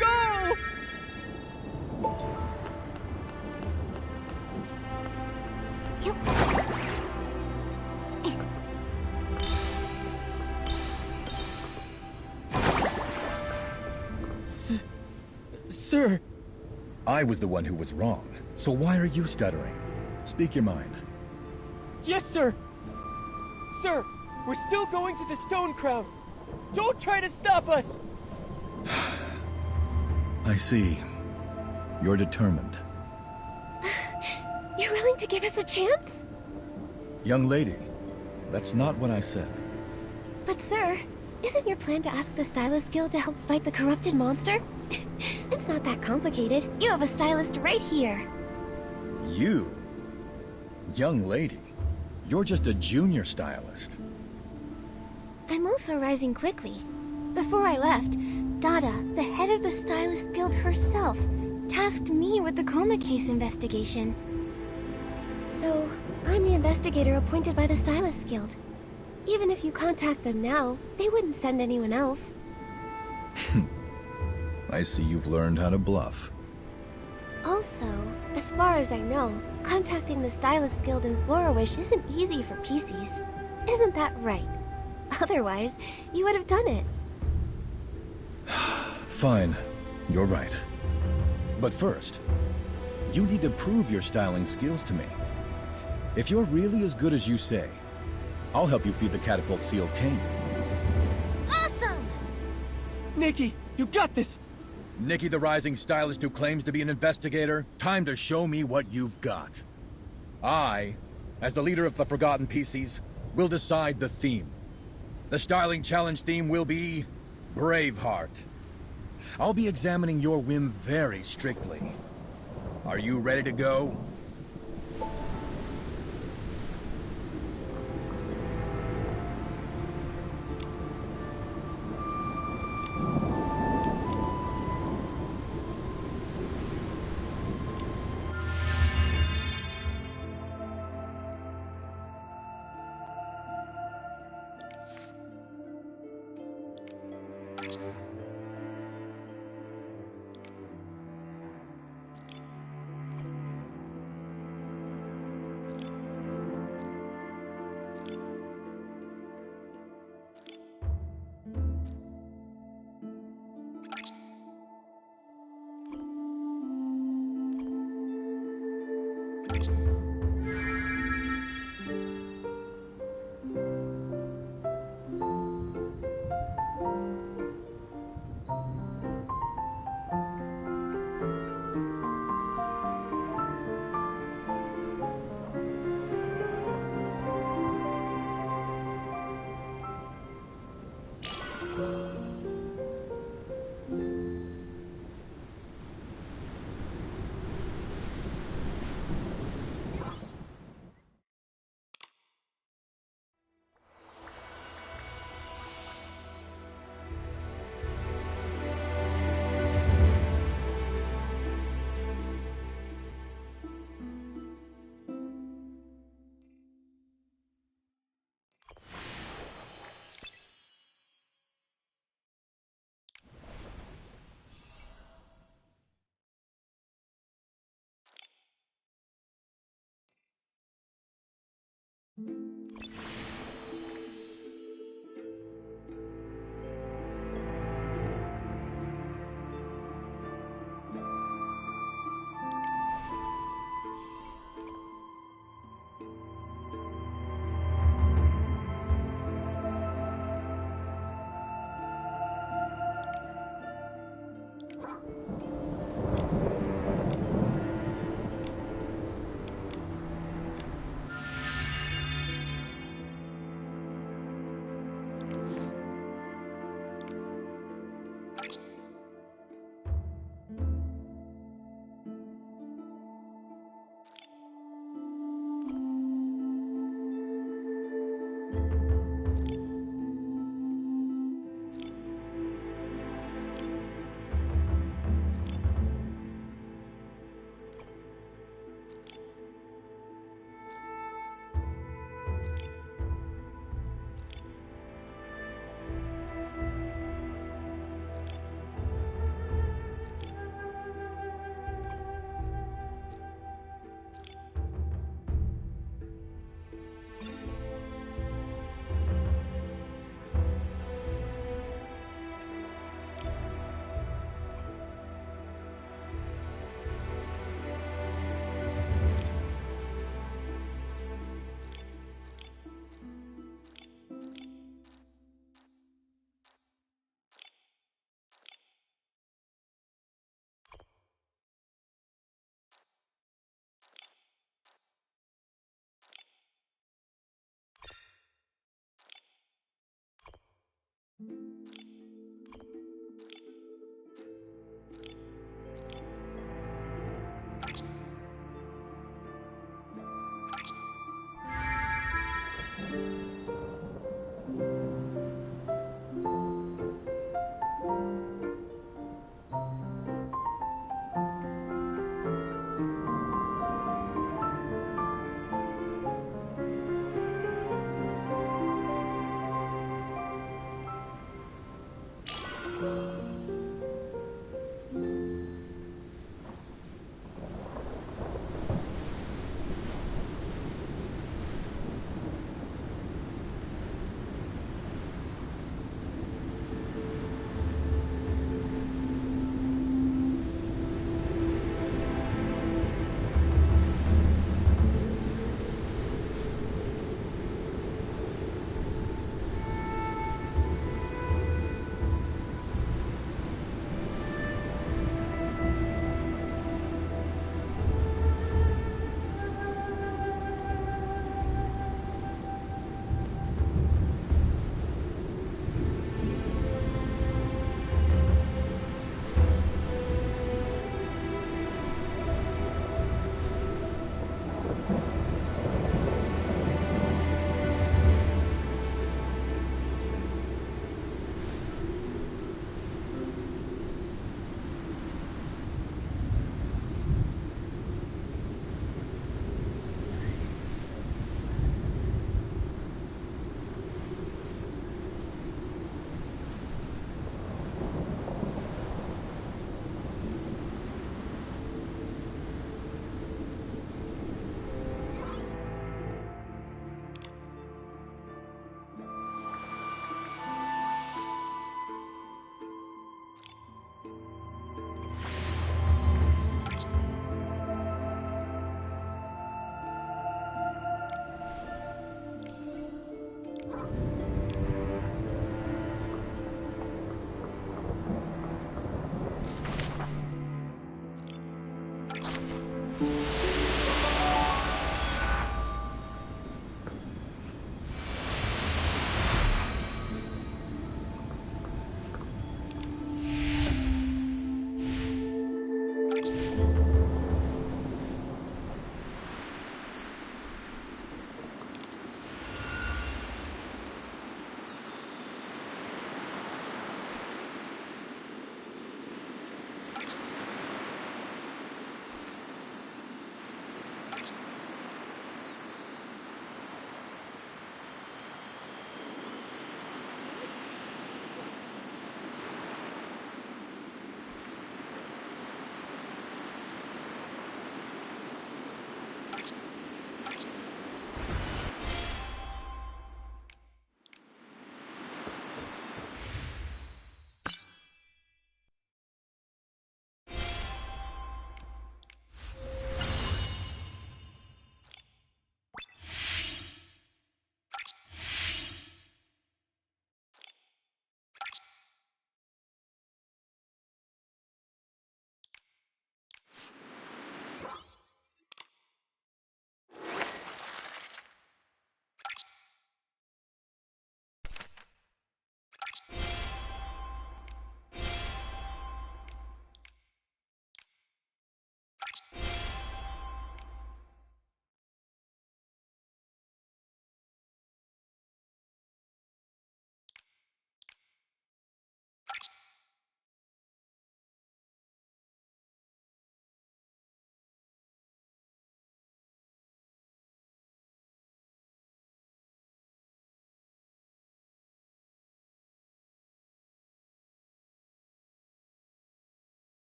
go! Sir. I was the one who was wrong, so why are you stuttering? Speak your mind. Yes, sir. Sir, we're still going to the Stone Crown. Don't try to stop us! I see. You're determined. You're willing to give us a chance? Young lady, that's not what I said. But sir, isn't your plan to ask the Stylist Guild to help fight the corrupted monster? It's not that complicated. You have a stylist right here. You? Young lady, you're just a junior stylist. I'm also rising quickly. Before I left, Dada, the head of the Stylist Guild herself, tasked me with the coma case investigation. So, I'm the investigator appointed by the Stylist Guild. Even if you contact them now, they wouldn't send anyone else. I see you've learned how to bluff. Also, as far as I know, contacting the Stylist Guild in Florawish isn't easy for PCs. Isn't that right? Otherwise, you would have done it. Fine, you're right. But first, you need to prove your styling skills to me. If you're really as good as you say, I'll help you feed the catapult seal king. Awesome! Nikki, you got this! Nikki the rising stylist who claims to be an investigator, time to show me what you've got. I, as the leader of the Forgotten PCs, will decide the theme. The styling challenge theme will be Braveheart. I'll be examining your whim very strictly. Are you ready to go?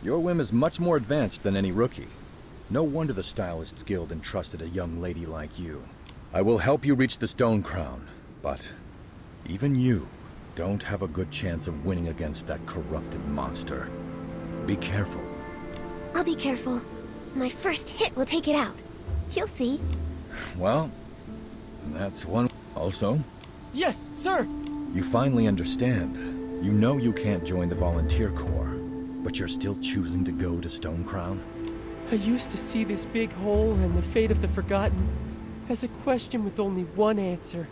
Your whim is much more advanced than any rookie. No wonder the Stylists Guild entrusted a young lady like you. I will help you reach the Stone Crown, but even you don't have a good chance of winning against that corrupted monster. Be careful. I'll be careful. My first hit will take it out. You'll see. Well, that's one. Also, Yes, sir! you finally understand. You know you can't join the Volunteer Corps, but you're still choosing to go to Stone Crown? I used to see this big hole and the fate of the Forgotten as a question with only one answer.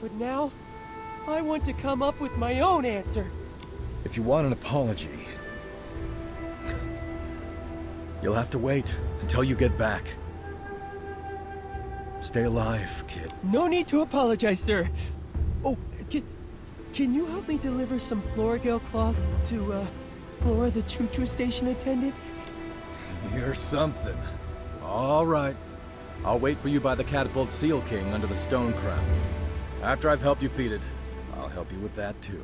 But now, I want to come up with my own answer. If you want an apology, you'll have to wait until you get back. Stay alive, kid. No need to apologize, sir. Oh, can you help me deliver some Floragale cloth to, Flora, the choo-choo station attendant? You're something. All right. I'll wait for you by the catapult Seal King under the stone crown. After I've helped you feed it, I'll help you with that too.